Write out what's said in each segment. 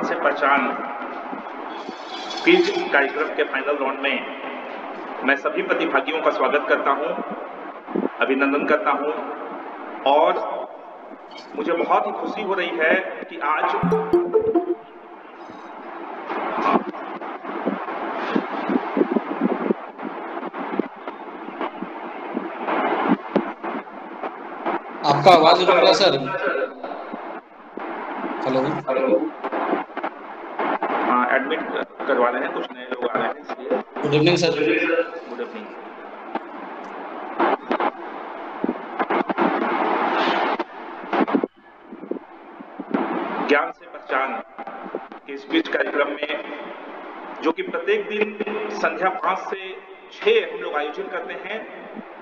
से पहचान क्विज कार्यक्रम के फाइनल राउंड में मैं सभी प्रतिभागियों का स्वागत करता हूं, अभिनंदन करता हूं और मुझे बहुत ही खुशी हो रही है कि आज आपका आवाज रुक रहा सर। हेलो, हाँ, एडमिट करवा रहे हैं, कुछ नए लोग आ रहे हैं इसलिए। Good evening sir. Good evening. ज्ञान से पहचान के इस क्विज कार्यक्रम में, जो कि प्रत्येक दिन संध्या 5 से 6 हम लोग आयोजन करते हैं,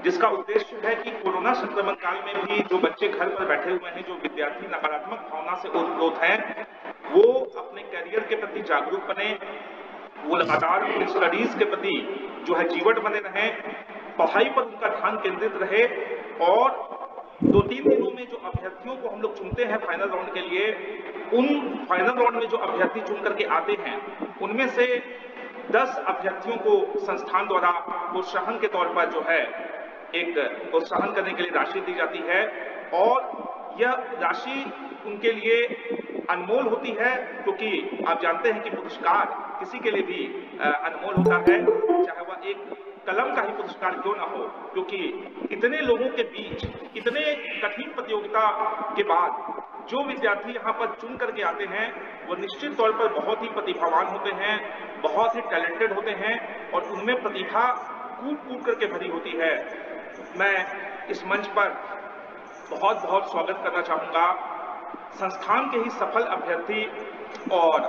जिसका उद्देश्य है कि कोरोना संक्रमण काल में भी जो बच्चे घर पर बैठे हुए हैं, जो विद्यार्थी नकारात्मक भावना से ओतप्रोत हैं, वो अपने करियर के प्रति जागरूक बने, वो लगातार अपने स्टडीज के प्रति जो है जीवट बने रहें, पढ़ाई पर उनका ध्यान केंद्रित रहे और 2-3 दिनों में जो अभ्यर्थियों को हम लोग चुनते हैं फाइनल राउंड के लिए, उन फाइनल राउंड में जो अभ्यर्थी चुन करके आते हैं, उनमें से 10 अभ्यर्थियों को संस्थान द्वारा प्रोत्साहन के तौर पर जो है एक प्रोत्साहन करने के लिए राशि दी जाती है और यह राशि उनके लिए अनमोल होती है, क्योंकि आप जानते हैं कि पुरस्कार किसी के लिए भी अनमोल होता है, चाहे वह एक कलम का ही पुरस्कार क्यों ना हो, क्योंकि इतने लोगों के बीच इतने कठिन प्रतियोगिता के बाद जो विद्यार्थी यहाँ पर चुन करके आते हैं, वो निश्चित तौर पर बहुत ही प्रतिभावान होते हैं, बहुत ही टैलेंटेड होते हैं और उनमें प्रतिभा कूट कूट करके भरी होती है। मैं इस मंच पर बहुत बहुत स्वागत करना चाहूँगा संस्थान के ही सफल अभ्यर्थी और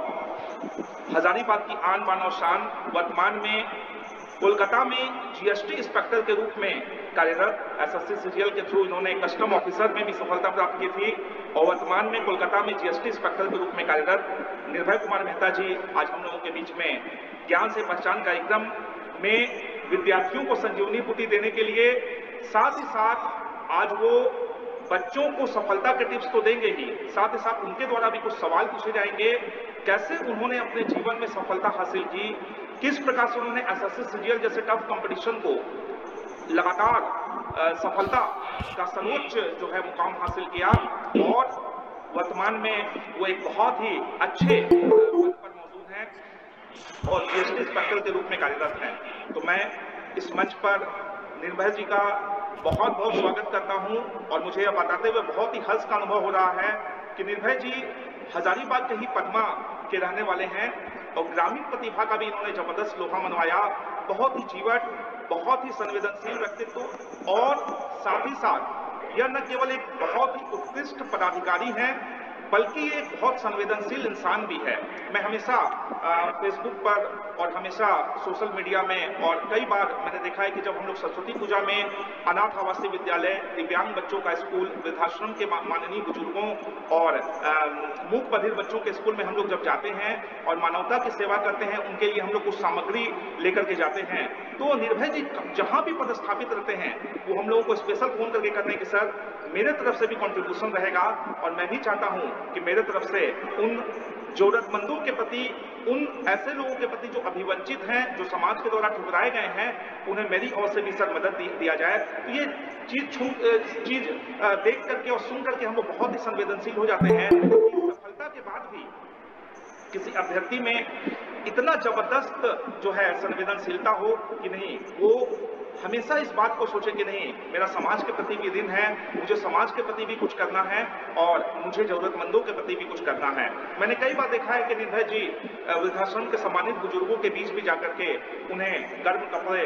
हजारीबाग की आन बान और शान, वर्तमान में कोलकाता में जीएसटी इंस्पेक्टर के रूप में कार्यरत, एसएससी सीजीएल के थ्रू इन्होंने कस्टम ऑफिसर में भी सफलता प्राप्त की थी और वर्तमान में कोलकाता में जीएसटी इंस्पेक्टर के रूप में कार्यरत निर्भय कुमार मेहता जी आज हम लोगों के बीच में ज्ञान से पहचान कार्यक्रम में विद्यार्थियों को संजीवनी बूटी देने के लिए, साथ ही साथ आज वो बच्चों को सफलता के टिप्स तो देंगे ही, साथ ही साथ उनके द्वारा भी कुछ सवाल पूछे जाएंगे, कैसे उन्होंने अपने जीवन में सफलता हासिल की, किस प्रकार से उन्होंने एसएससी सीजीएल जैसे टफ कंपटीशन को लगातार सफलता का सर्वोच्च जो है मुकाम हासिल किया और वर्तमान में वो एक बहुत ही अच्छे पद पर मौजूद हैं और जीएसटी इंस्पेक्टर के रूप में कार्यरत हैं। तो मैं इस मंच पर निर्भय जी का बहुत बहुत स्वागत करता हूं और मुझे यह बताते हुए बहुत ही हर्ष का अनुभव हो रहा है कि निर्भय जी हजारीबाग के ही पदमा के रहने वाले हैं और ग्रामीण प्रतिभा का भी इन्होंने जबरदस्त लोहा मनवाया। बहुत ही जीवट, बहुत ही संवेदनशील व्यक्तित्व और साथ ही साथ यह न केवल एक बहुत ही उत्कृष्ट पदाधिकारी हैं, बल्कि एक बहुत संवेदनशील इंसान भी है। मैं हमेशा फेसबुक पर और हमेशा सोशल मीडिया में और कई बार मैंने देखा है कि जब हम लोग सरस्वती पूजा में अनाथ आवासीय विद्यालय, दिव्यांग बच्चों का स्कूल, वृद्धाश्रम के माननीय बुजुर्गों और मूक बधिर बच्चों के स्कूल में हम लोग जब जाते हैं और मानवता की सेवा करते हैं, उनके लिए हम लोग कुछ सामग्री लेकर के जाते हैं, तो निर्भय जी जहां भी पदस्थापित रहते हैं वो हम लोगों को स्पेशल फोन करके कहते हैं कि सर मेरे तरफ से भी कंट्रीब्यूशन रहेगा और मैं भी चाहता हूं कि मेरे तरफ से उन जरूरतमंदों के प्रति, उन ऐसे लोगों के प्रति जो अभिवंचित हैं, जो समाज के द्वारा ठुकराए गए हैं, उन्हें मेरी ओर से भी सर मदद दिया जाए। तो ये चीज देख करके और सुन करके हम लोग बहुत ही संवेदनशील हो जाते हैं कि सफलता के बाद भी किसी अभ्यर्थी में इतना जबरदस्त जो है संवेदनशीलता हो कि नहीं, वो हमेशा इस बात को सोचे कि नहीं मेरा समाज के प्रति भी दिन है, मुझे समाज के प्रति भी कुछ करना है और मुझे जरूरतमंदों के प्रति भी कुछ करना है। मैंने कई बार देखा है कि निर्भय जी वृद्धाश्रम के सम्मानित बुजुर्गों के बीच भी जाकर के उन्हें गर्म कपड़े,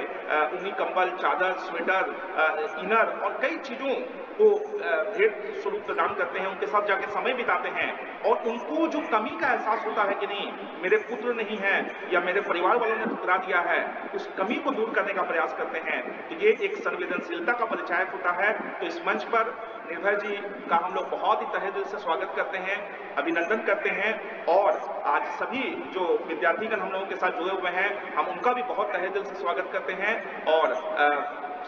ऊनी कंबल, चादर, स्वेटर, इनर और कई चीजों को भेंट स्वरूप प्रदान करते हैं, उनके साथ जाकर समय बिताते हैं और उनको जो कमी का एहसास होता है कि नहीं मेरे पुत्र नहीं है या मेरे परिवार वालों ने ठुकरा दिया है, उस कमी को दूर करने का प्रयास करते हैं। तो ये एक संवेदनशीलता का परिचायक होता है। तो इस मंच पर निर्भय जी का हम लोग बहुत ही तहे दिल से स्वागत करते हैं, अभिनंदन करते हैं और आज सभी जो विद्यार्थीगण हम लोगों के साथ जुड़े हुए हैं, हम उनका भी बहुत तहे दिल से स्वागत करते हैं और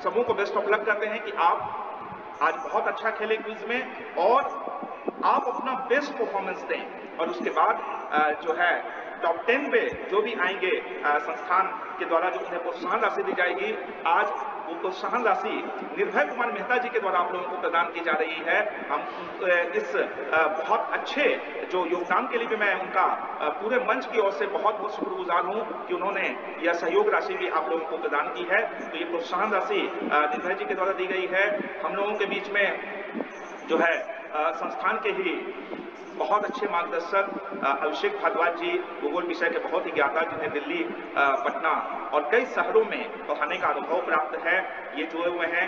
सबों को बेस्ट ऑफ लक करते हैं कि आप आज बहुत अच्छा खेले क्विज में और आप अपना बेस्ट परफॉर्मेंस दें और उसके बाद जो है टॉप 10 पे जो भी आएंगे संस्थान के द्वारा जो उन्हें प्रोत्साहन राशि दी जाएगी, आज वो प्रोत्साहन राशि निर्भय कुमार मेहता जी के द्वारा आप लोगों को प्रदान की जा रही है। हम इस बहुत अच्छे जो योगदान के लिए भी मैं उनका पूरे मंच की ओर से बहुत बहुत शुक्रगुजार हूं कि उन्होंने यह सहयोग राशि भी आप लोगों को प्रदान की है। तो ये प्रोत्साहन राशि निर्भय जी के द्वारा दी गई है। हम लोगों के बीच में जो है संस्थान के ही बहुत अच्छे मार्गदर्शक अभिषेक भारद्वाज जी, भूगोल विषय के बहुत ही ज्ञाता, जिन्हें दिल्ली, पटना और कई शहरों में पढ़ाने का अनुभव प्राप्त है, ये जुड़े हुए हैं।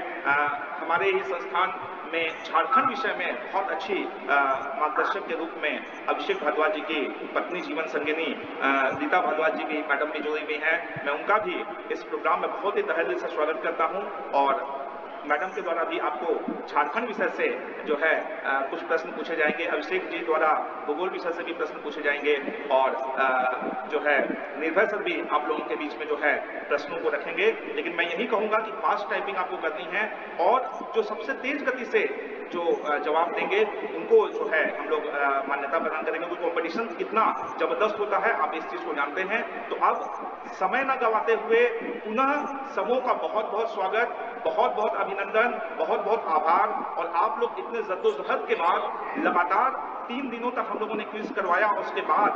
हमारे ही संस्थान में झारखंड विषय में बहुत अच्छी मार्गदर्शक के रूप में अभिषेक भारद्वाज जी की पत्नी जीवन संगिनी रीता भारद्वाज जी भी मैडम भी जुड़ी हुई हैं। मैं उनका भी इस प्रोग्राम में बहुत ही तहे दिल से स्वागत करता हूँ। और मैडम के द्वारा भी आपको झारखंड विषय से जो है कुछ प्रश्न पूछे जाएंगे, अभिषेक जी द्वारा भूगोल विषय से भी प्रश्न पूछे जाएंगे, और जो है निर्भय सर भी आप लोगों के बीच में जो है प्रश्नों को रखेंगे। लेकिन मैं यही कहूंगा कि फास्ट टाइपिंग आपको करनी है, और जो सबसे तेज गति से जो जवाब देंगे उनको जो है हम लोग मान्यता प्रदान करेंगे। क्योंकि कॉम्पिटिशन कितना जबरदस्त होता है आप इस चीज को जानते हैं। तो अब समय न गवाते हुए पुनः समूह का बहुत बहुत स्वागत, बहुत बहुत अभिनंदन, बहुत बहुत आभार। और आप लोग इतने जद्दोजहद के बाद लगातार 3 दिनों तक हम लोगों ने क्विज करवाया, और उसके बाद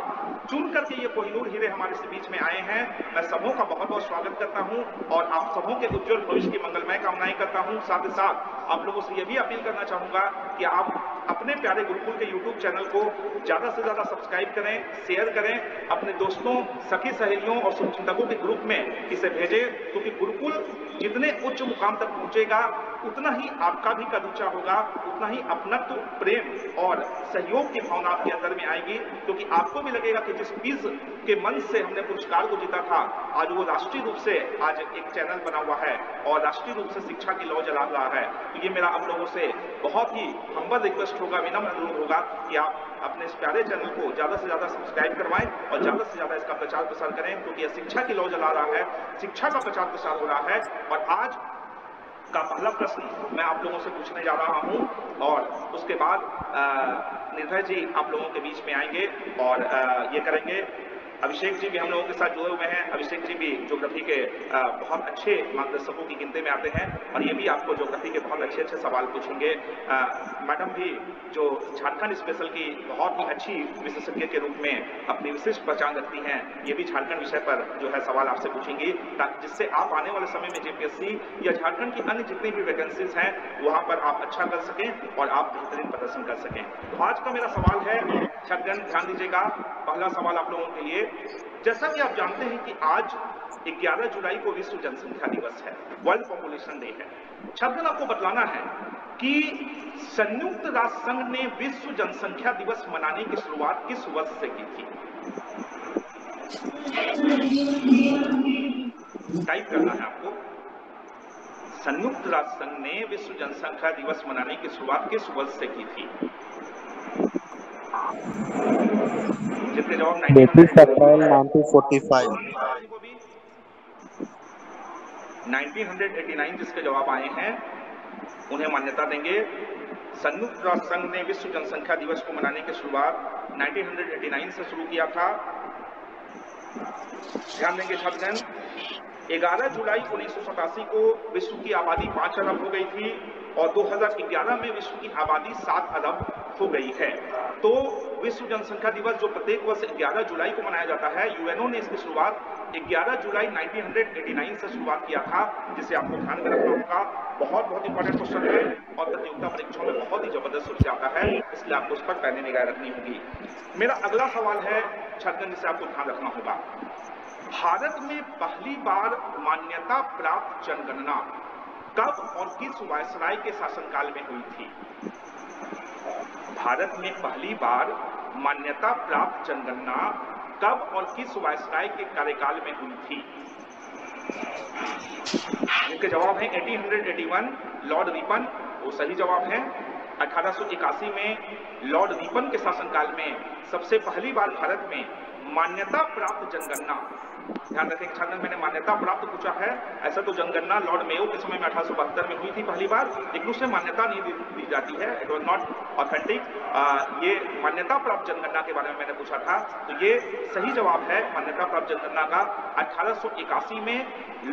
चुन करके ये कोहिनूर हीरे हमारे से बीच में आए हैं। मैं सबों का बहुत बहुत स्वागत करता हूं, और आप सबों के उज्जवल भविष्य की मंगलमय कामनाएं करता हूं। साथ ही साथ आप लोगों से ये भी अपील करना चाहूंगा कि आप अपने प्यारे गुरुकुल के YouTube चैनल को ज्यादा से ज्यादा सब्सक्राइब करें, शेयर करें, अपने दोस्तों, सखी सहेलियों और शुभचिंतकों के ग्रुप में इसे भेजें। क्योंकि गुरुकुल जितने उच्च मुकाम तक पहुंचेगा उतना ही आपका भी कद ऊंचा होगा, उतना ही अपनत्व, प्रेम और सहयोग की भावना आपके अंदर में आएगी। क्योंकि आपको भी लगेगा कि जिस क्विज के मंच से हमने पुरस्कार को जीता था, आज वो राष्ट्रीय रूप से आज एक चैनल बना हुआ है और राष्ट्रीय रूप से शिक्षा की लौ जला रहा है। तो ये मेरा आप लोगों से बहुत ही हम्बल रिक्वेस्ट होगा, विनम्र अनुरोध होगा कि आप अपने इस प्यारे चैनल को ज्यादा से ज्यादा सब्सक्राइब करवाएं और ज्यादा से ज्यादा इसका प्रचार प्रसार करें। क्योंकि यह शिक्षा की लौ जला रहा है, शिक्षा का प्रचार प्रसार हो रहा है। और आज का पहला प्रश्न मैं आप लोगों से पूछने जा रहा हूं, और उसके बाद निर्भय जी आप लोगों के बीच में आएंगे और ये करेंगे। अभिषेक जी भी हम लोगों के साथ जुड़े हुए हैं। अभिषेक जी भी ज्योग्राफी के बहुत अच्छे मार्गदर्शकों की गिनती में आते हैं, और ये भी आपको ज्योग्राफी के बहुत अच्छे अच्छे सवाल पूछेंगे। मैडम भी जो झारखंड स्पेशल की बहुत ही अच्छी विशेषज्ञ के रूप में अपनी विशिष्ट पहचान रखती हैं, ये भी झारखंड विषय पर जो है सवाल आपसे पूछेंगी, जिससे आप आने वाले समय में जेपीएससी या झारखंड की अन्य जितनी भी वैकेंसीज हैं वहां पर आप अच्छा कर सकें और आप बेहतरीन प्रदर्शन कर सकें। तो आज का मेरा सवाल है, छात्रगण ध्यान दीजिएगा, पहला सवाल आप लोगों के लिए। जैसा कि आप जानते हैं कि आज 11 जुलाई को विश्व जनसंख्या दिवस है, वर्ल्ड पॉपुलेशन डे है। छात्रगण आपको बतलाना है कि संयुक्त राष्ट्र संघ ने विश्व जनसंख्या दिवस मनाने की शुरुआत किस वर्ष से की थी? टाइप करना है आपको। संयुक्त राष्ट्र संघ ने विश्व जनसंख्या दिवस मनाने की शुरुआत किस वर्ष से की थी? जिसके जवाब 25 अप्रैल 1945। 1989 जिसके जवाब आए हैं उन्हें मान्यता देंगे। संयुक्त राष्ट्र संघ ने विश्व जनसंख्या दिवस को मनाने की शुरुआत 1989 से शुरू किया था। ध्यान देंगे छात्रगण, 11 जुलाई 1987 को विश्व की आबादी 5 अरब हो गई थी और 2011 में विश्व की आबादी 7 अरब हो गई है। तो विश्व जनसंख्या दिवस जो प्रत्येक वर्ष 11 जुलाई को मनाया जाता है, यूएनओ ने इसकी शुरुआत 11 जुलाई 1989 से शुरुआत किया था, जिसे आपको ध्यान में रखना होगा। बहुत इंपॉर्टेंट क्वेश्चन है और प्रतियोगिता परीक्षाओं में बहुत ही जबरदस्त रूप से आता है, इसलिए आपको उस पर पैनी निगाह रखनी होगी। मेरा अगला सवाल है छात्रगण, जिसे आपको ध्यान रखना होगा। भारत में पहली बार मान्यता प्राप्त जनगणना कब और किस वायसराय के शासनकाल में हुई थी? भारत में पहली बार मान्यता प्राप्त जनगणना कब और किस वायसराय के कार्यकाल में हुई थी? इनके जवाब है 1881 लॉर्ड रिपन, वो सही जवाब है। 1881 में लॉर्ड रिपन के शासनकाल में सबसे पहली बार भारत में मान्यता प्राप्त जनगणना, ध्यान रखें छात्र, मैंने मान्यता प्राप्त पूछा है। ऐसा तो जनगणना लॉर्ड मेयो के समय में 1872 में हुई थी पहली बार, लेकिन उसे मान्यता नहीं दी जाती है, इट वॉज नॉट ऑथेंटिक। ये मान्यता प्राप्त जनगणना के बारे में मैंने पूछा था, तो ये सही जवाब है। मान्यता प्राप्त जनगणना का 1881 में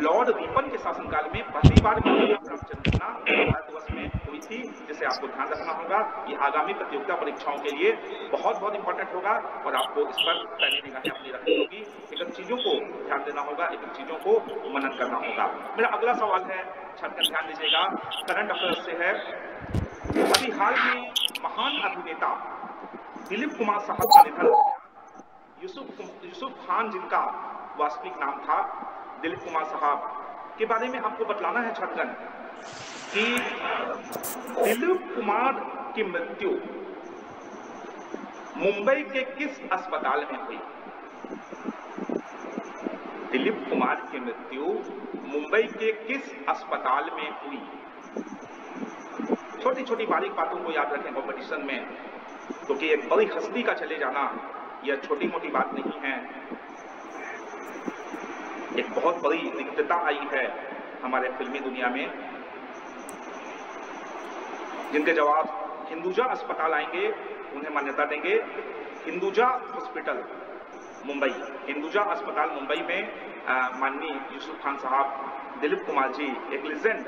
लॉर्ड रिपन के शासनकाल में पहली बार मान्यता प्राप्त जनगणना भारतवर्ष में हुई थी, जिसे आपको ध्यान रखना होगा। ये आगामी प्रतियोगिता परीक्षाओं के लिए बहुत बहुत इंपॉर्टेंट होगा और आपको इस पर पहले निगाहें अपनी रखनी होगी, एक चीजों को ध्यान देना होगा, एक चीजों को मनन करना होगा। मेरा अगला सवाल है, छात्र ध्यान दीजिएगा, करंट अफेयर्स से है। अभी हाल में महान अभिनेता दिलीप कुमार साहब का निधन हो गया। यूसुफ खान जिनका वास्तविक नाम था, दिलीप कुमार साहब के बारे में आपको बतलाना है छात्रगण कि दिलीप कुमार की मृत्यु मुंबई के किस अस्पताल में हुई? दिलीप कुमार की मृत्यु मुंबई के किस अस्पताल में हुई? छोटी छोटी बारीक बातों को याद रखें कॉम्पिटिशन में, क्योंकि एक बड़ी हस्ती का चले जाना यह छोटी मोटी बात नहीं है। एक बहुत बड़ी रिक्तता आई है हमारे फिल्मी दुनिया में, जिनके जवाब हिंदुजा अस्पताल आएंगे, उन्हें मान्यता देंगे। हिंदुजा हॉस्पिटल मुंबई, हिंदुजा अस्पताल मुंबई में माननीय यूसुफ खान साहब, दिलीप कुमार जी, एक लीजेंड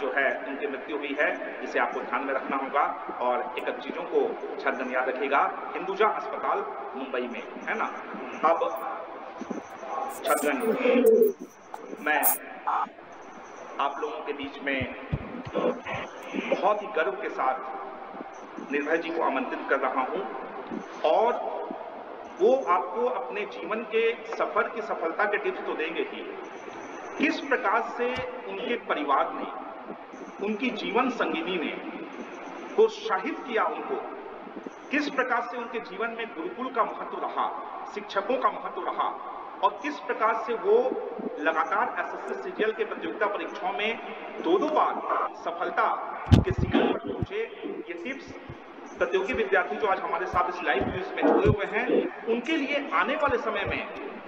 जो है उनकी मृत्यु हुई है, जिसे आपको ध्यान में रखना होगा। और एक चीजों को छात्र याद रखिएगा, हिंदुजा अस्पताल मुंबई में, है ना। अब छात्र मैं आप लोगों के बीच में बहुत ही गर्व के साथ निर्भय जी को आमंत्रित कर रहा हूं, और वो आपको अपने जीवन के सफर की सफलता के टिप्स तो देंगे ही, किस प्रकार से उनके परिवार ने, उनकी जीवन संगिनी ने प्रोत्साहित किया उनको, किस प्रकार से उनके जीवन में गुरुकुल का महत्व रहा, शिक्षकों का महत्व रहा, और किस प्रकार से वो लगातार एसएससी सीजीएल के प्रतियोगिता परीक्षाओं में दो बार सफलता के शिखर पर पहुंचे। ये टिप्स प्रतियोगी विद्यार्थी जो आज हमारे साथ इस लाइव न्यूज में जुड़े हुए हैं, उनके लिए आने वाले समय में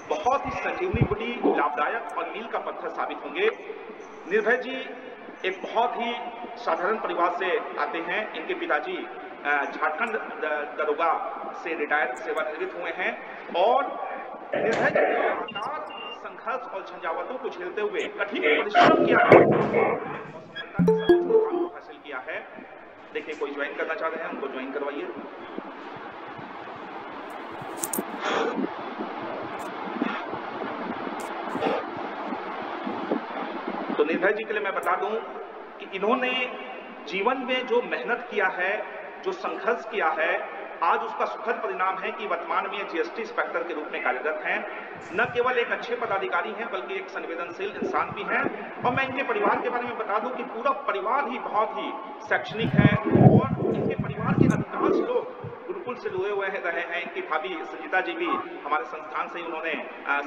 बहुत ही संजीवनी बड़ी लाभदायक और मील का पत्थर साबित होंगे। निर्भय जी एक बहुत ही साधारण परिवार से आते हैं। इनके पिताजी झारखंड दरोगा से रिटायर सेवानिवृत्त हुए हैं, और निर्भय जी ने लगातार संघर्ष और झंझावातों को झेलते हुए कठिन परिश्रम किया और सफलता के सर्वोच्च मुकाम को हासिल किया है। देखिए, कोई ज्वाइन करना चाह रहे हैं, उनको ज्वाइन करवाइए। तो निर्भय जी के लिए मैं बता दूं कि इन्होंने जीवन में जो मेहनत किया है, जो संघर्ष किया है, आज उसका सुखद परिणाम है कि वर्तमान में जीएसटी इंस्पेक्टर के रूप में कार्यरत हैं। न केवल एक अच्छे पदाधिकारी हैं, बल्कि एक संवेदनशील इंसान भी हैं। और मैं इनके परिवार के बारे में बता दूं कि पूरा परिवार ही बहुत ही शैक्षणिक है, और इनके परिवार के अधिकांश लोग गुरुकुल से जुड़े हुए रहे हैं। इनकी भाभी संजीता जी भी हमारे संस्थान से उन्होंने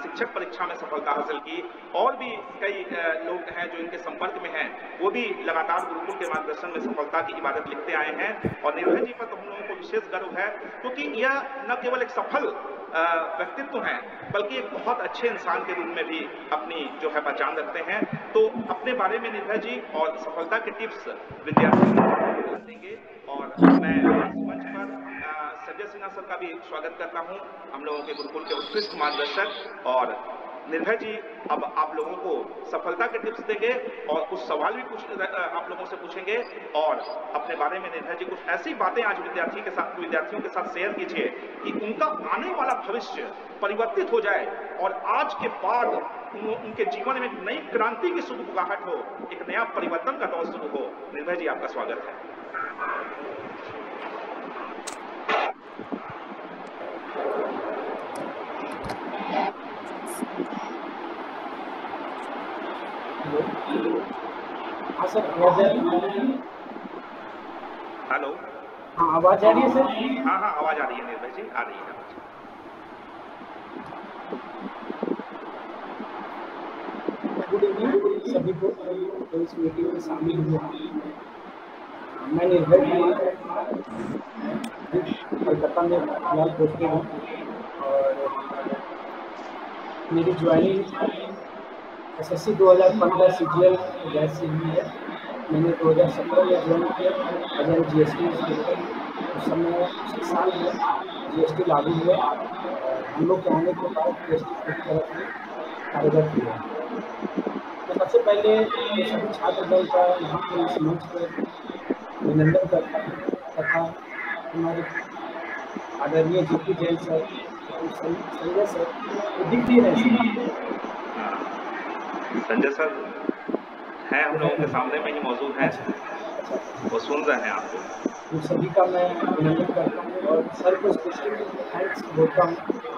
शिक्षक परीक्षा में सफलता हासिल की, और भी कई लोग हैं जो इनके संपर्क में हैं, वो भी लगातार गुरुकुल के मार्गदर्शन में सफलता की इबादत लिखते आए हैं। और निर्भय जी पर तो हम लोगों को विशेष गर्व है, क्योंकि यह न केवल एक सफल व्यक्तित्व हैं, बल्कि एक बहुत अच्छे इंसान के रूप में भी अपनी जो है पहचान रखते हैं। तो अपने बारे में निर्भय जी और सफलता के टिप्स विद्यार्थियों को देंगे। और मैं इस मंच पर संजय सिन्हा सर का भी स्वागत करता हूं, हम लोगों के गुरुकुल के उत्कृष्ट मार्गदर्शक। और निर्भय जी अब आप लोगों को सफलता के टिप्स देंगे, और कुछ सवाल भी आप लोगों से पूछेंगे, और अपने बारे में निर्भय जी कुछ ऐसी बातें आज विद्यार्थियों के साथ शेयर कीजिए कि उनका आने वाला भविष्य परिवर्तित हो जाए, और आज के बाद उनके जीवन में एक नई क्रांति की शुरुआत हो, एक नया परिवर्तन का दौर शुरू हो। निर्भय जी, आपका स्वागत है। हाँ सर, आवाज आ रही है? हेलो, हाँ आवाज आ रही है सर? हाँ हाँ, आवाज आ रही है निर्भय जी, आ रही है आवाज। गुड इवनिंग सभी को, इस मीटिंग में शामिल हुए। मैं निर्भय कुमार कलकत्ता में फिलहाल पोस्टेड हूँ, और मेरी ज्वाइनिंग SSC 2015 CGL गैस से हुई है। मैंने 2017 में ज्वाइन किया एज एन GST इंस्पेक्टर। उस समय उसी साल में GST लागू हुआ और हम लोग के आने के बाद GST पूरी तरह से कार्यरत हुआ। मैं सबसे पहले तो सभी छात्र दल का यहाँ पर इस मंच पर अभिनंदन करता हूँ तथा हमारे आदरणीय JP जैन सर एवं संजय सर वो दिख नहीं रहे सर। संजय सर हैं हम लोगों के सामने में ही मौजूद हैं, वो सुन रहे हैं आपको। उन सभी का मैं अभिनंदन करता हूँ और सर को स्पेशली थैंक्स बोलता हूँ।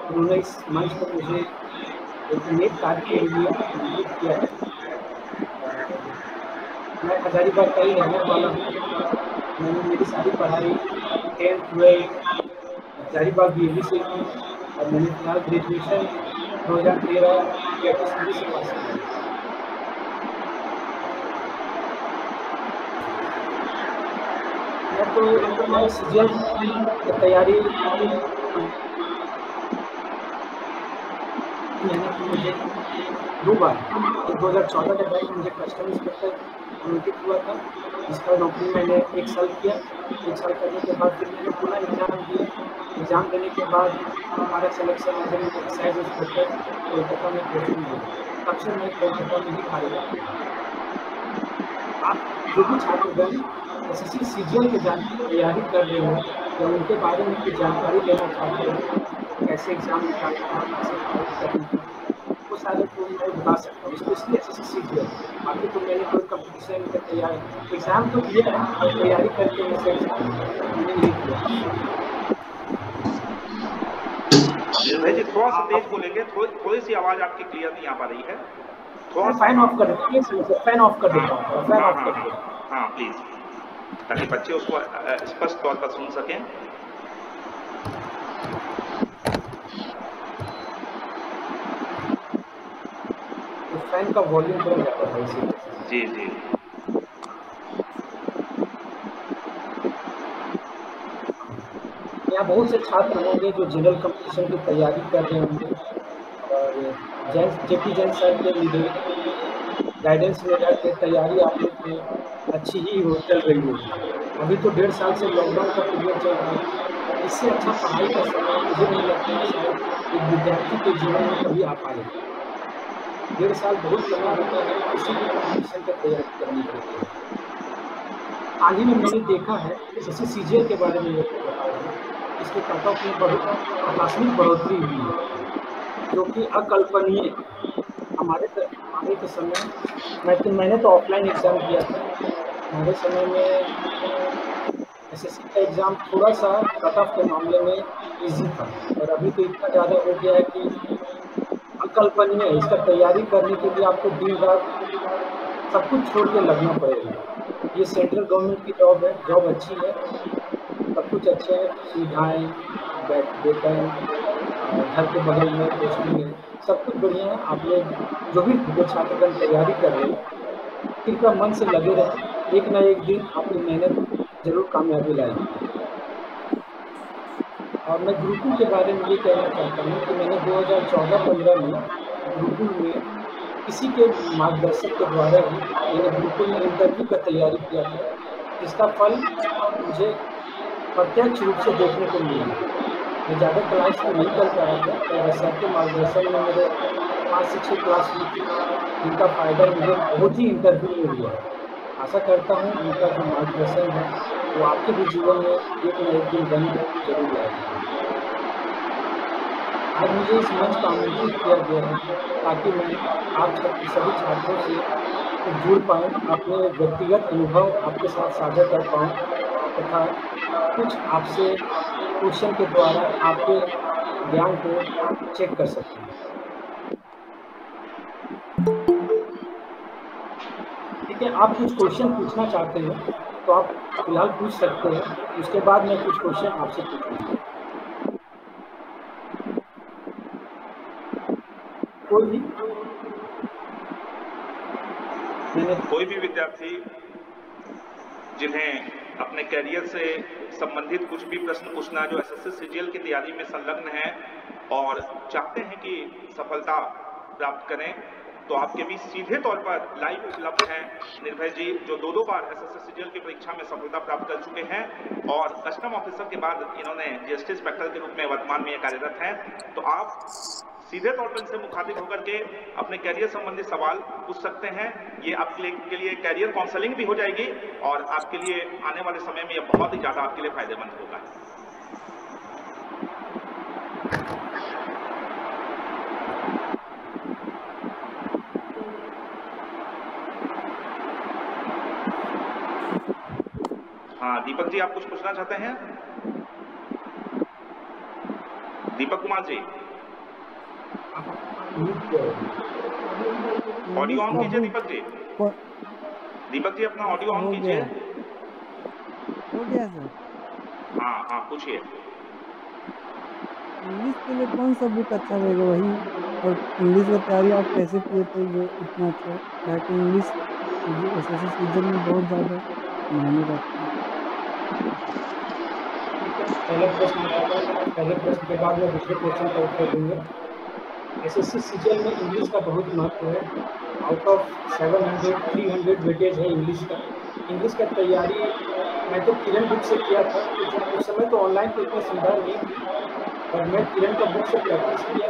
उन्होंने इस मंच पर मुझे एक नेक कार्य के लिए आमंत्रित किया है। मैं हजारीबाग का ही रहने वाला हूँ। मैंने मेरी सारी पढ़ाई 10th 12th हजारीबाग BAV से की और मैंने फिलहाल ग्रेजुएशन 2013 PATSD से पास किया। मैं CGL की तैयारी मैंने की। मुझे 2 बार 2014 के बाद मुझे कस्टम इंस्पेक्टर नोटिस हुआ था, जिसका नौकरी मैंने 1 साल किया। 1 साल करने के बाद फिर मैंने पुनः एग्जाम दिया। एग्जाम देने के बाद हमारा selection as an excise inspector Kolkata में पोस्टिंग हुआ। तब से मैं कोलकाता में ही कार्यरत हूँ। आप जो भी छात्रगण SSC CGL के तैयारी कर रहे हो या उनके बारे में कुछ जानकारी लेना चाहते हो, कैसे एग्जाम निकालना है, कैसे पढ़ाई करनी है, वो सारे को मैं बता सकता हूँ, स्पेशली SSC CGL। बाकी तो मैंने कोई कंपटीशन का तैयारी एग्जाम तो दिया है और तैयारी करके वैसे एग्जाम मैंने नहीं किया। भाई जी थोड़ा सा तेज बोलेंगे, थोड़ी सी आवाज आपकी क्लियर नहीं आ पा रही है। थोड़ा फैन ऑफ कर देता हूँ, फैन ऑफ कर देता हूँ, फैन ऑफ कर देता हूँ। हाँ प्लीज, ताकि बच्चे उसको स्पष्ट तौर पर सुन सकें। तो फैन का वॉल्यूम थोड़ा ज़्यादा है इसी। जी जी। यहाँ बहुत से छात्र होंगे जो जनरल कंपटीशन की तैयारी कर रहे होंगे और JP जैन सर के गाइडेंस में रहकर तैयारी आप लोग की अच्छी ही चल रही होगी। अभी तो 1.5 साल से लॉकडाउन का पीरियड चल रहा है। इससे अच्छा पढ़ाई का समय मुझे नहीं लगता शायद एक विद्यार्थी के जीवन में कभी आ पाएगा। 1.5 साल बहुत समय होता है किसी भी कंपटीशन की तैयारी करने के लिए। हाल ही में मैंने देखा है SSC CGL के बारे में ये बता रहा हूँ, इसके कट ऑफ में बहुत आकस्मिक बढ़ोतरी हुई है जो कि अकल्पनीय। हमारे के समय मैंने तो ऑफलाइन एग्जाम दिया था। हमारे समय में SSC का एग्जाम थोड़ा सा कट ऑफ के मामले में इजी था और अभी तो इतना ज़्यादा हो गया है कि अकल्पनीय है। इसका तैयारी करने के लिए आपको दिन रात सब कुछ छोड़ के लगना पड़ेगा। ये सेंट्रल गवर्नमेंट की जॉब है, जॉब अच्छी है, सब कुछ अच्छे है, सुविधाएँ, वेतन, घर के बगल में पोस्टिंग है, सब कुछ बढ़िया है। आप लोग जो भी छात्रगण तैयारी कर रहे हैं कृपया मन से लगे रहें, एक ना एक दिन आपकी मेहनत जरूर कामयाबी लाएगी। और मैं गुरुकुल के बारे में ये कहना चाहता हूँ कि मैंने 2014-15 में गुरुकुल में किसी के मार्गदर्शक के द्वारा ही मैंने गुरुकुल में इंटरव्यू का तैयारी किया था, जिसका फल मुझे प्रत्यक्ष रूप से देखने को मिला। मैं ज़्यादा क्लास तो नहीं कर पाया था और सर के मार्गदर्शन में मेरे 5 से 6 क्लास हुई थी, जिनका फ़ायदा मुझे बहुत ही इंटरव्यू में हुआ। आशा करता हूँ उनका जो मार्गदर्शन है वो आपके भी जीवन में एक न एक दिन रंग जरूर लाएगा। आज मुझे इस मंच पर आमंत्रित किया गया है ताकि मैं आप सभी छात्रों से जुड़ पाऊँ, अपने व्यक्तिगत अनुभव आपके साथ साझा कर पाऊँ तथा कुछ आपसे क्वेश्चन के द्वारा आपके ज्ञान को चेक कर सकते हैं। ठीक है, आप कुछ क्वेश्चन पूछना चाहते हैं तो आप फिलहाल पूछ सकते हैं, उसके बाद मैं कुछ क्वेश्चन आपसे पूछूंगा। कोई भी विद्यार्थी जिन्हें अपने कैरियर से संबंधित कुछ भी प्रश्न पूछना, जो SSC CGL की तैयारी में संलग्न है और चाहते हैं कि सफलता प्राप्त करें तो आपके बीच सीधे तौर पर लाइव उपलब्ध हैं निर्भय जी, जो दो बार एसएससी सीजीएल की परीक्षा में सफलता प्राप्त कर चुके हैं और कस्टम ऑफिसर के बाद इन्होंने जीएसटी इंस्पेक्टर के रूप में वर्तमान में कार्यरत हैं। तो आप सीधे तौर पर इनसे मुखातिब होकर के अपने कैरियर संबंधी सवाल पूछ सकते हैं। ये आपके लिए कैरियर काउंसलिंग भी हो जाएगी और आपके लिए आने वाले समय में ये बहुत ही ज्यादा आपके लिए फायदेमंद होगा। हाँ दीपक जी, आप कुछ पूछना चाहते हैं? दीपक कुमार जी, ऑडियो ऑन कीजिए। दीपक जी, दीपक जी अपना ऑडियो ऑन कीजिए। हो गया सर। हाँ हाँ पूछिए। इंग्लिश के लिए कौन सा बुक अच्छा रहेगा वही, और इंग्लिश का तैयारी आप कैसे किए थे जो इतना अच्छा? क्या कि इंग्लिश एसएससी सीजन में बहुत ज़्यादा मायने रखती है। पहले प्रश्न के बाद मैं दूसरे क्वेश्चन का उत्तर दूंगा। एसएससी सीजन में इंग्लिश का बहुत महत्व है। आउट ऑफ 700 300 वेटेज है इंग्लिश का। इंग्लिश का तैयारी मैं तो किरण बुक से किया था, उस समय तो ऑनलाइन तो इतनी सुविधा नहीं थी, और मैं किरण का बुक से प्रैक्टिस किया।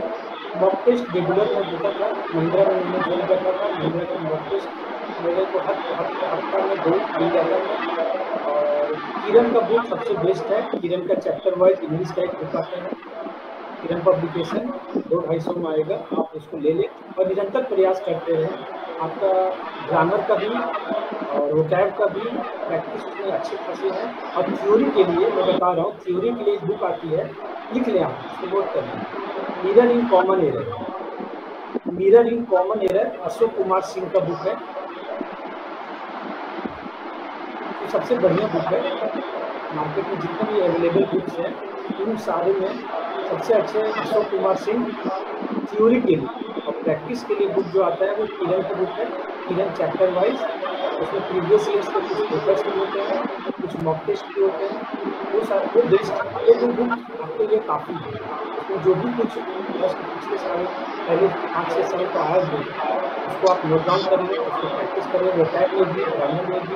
मॉक टेस्ट रेगुलर में देता था, महिंद्रा में मैंने ज्वाइन करता था। महिंद्रा का मॉक टेस्ट मेरे को हफ्ता में 2 मिल जाता था। और किरण का बुक सबसे बेस्ट है। किरण का चैप्टर वाइज इंग्लिश का एक बुक आता है, किरण पब्लिकेशन 200-250 में आएगा, आप उसको ले लें और निरंतर प्रयास करते रहें। आपका ग्रामर का भी और वोकैब का भी प्रैक्टिस उसमें अच्छी खासी है। और थ्योरी के लिए मैं बता रहा हूँ, थ्योरी के लिए एक बुक आती है, लिख लें आप, उसको नोट कर लें। Mirror in common error, mirror in common error Ashok Kumar Singh का बुक है। तो सबसे बढ़िया बुक है। मार्केट में जितने भी अवेलेबल बुक्स हैं उन सारे में सबसे अच्छे अशोक कुमार सिंह थ्योरी के लिए। और प्रैक्टिस के लिए बुक जो आता है वो किरण की बुक है, किरण चैप्टर वाइज। उसमें प्रीवियस ईयर्स के कुछ पेपर्स भी होते हैं, कुछ मॉक टेस्ट भी होते हैं, वो सारे वो बेस्ट। ये दो बुक आपके लिए काफ़ी है। उसमें जो भी कुछ पिछले साल पहले 5-6 साल का आया है उसको आप नोट डाउन कर लें, उसको प्रैक्टिस करें, वोकैब में भी, ग्रामर में भी,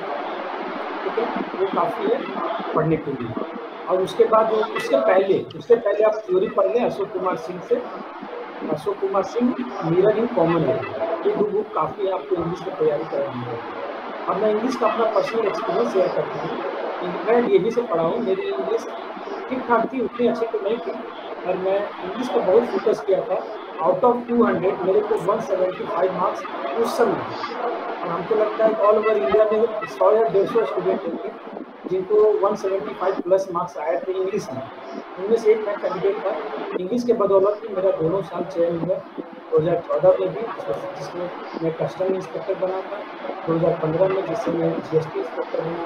ठीक है, वो काफ़ी है पढ़ने के लिए। और उसके बाद उसके पहले आप थ्योरी पढ़ लें अशोक कुमार सिंह से। Ashok Kumar Singh mirror in common है, ये 2 बुक काफ़ी है आपको इंग्लिश की तैयारी करनी है। अब मैं इंग्लिश का अपना पर्सनल एक्सपीरियंस शेयर करता हूँ। मैं डीएवी से पढ़ा हूँ, मेरी इंग्लिश ठीक ठाक थी, उतनी अच्छी तो नहीं थी, पर मैं इंग्लिश पर बहुत फोकस किया था। आउट ऑफ 200 मेरे को 175 मार्क्स उस समय। और हमको लगता है ऑल ओवर इंडिया में 100 या 150 स्टूडेंट होंगे जिनको 175 प्लस मार्क्स आए थे इंग्लिश में। उनमें से एक मैं कैंडिडेट था। इंग्लिश के बदौलत भी मेरा दोनों साल चयन हुआ, 2014 में भी जिसमें मैं कस्टम इंस्पेक्टर बना था, 2015 में जिससे मैं जीएसटी इंस्पेक्टर बना।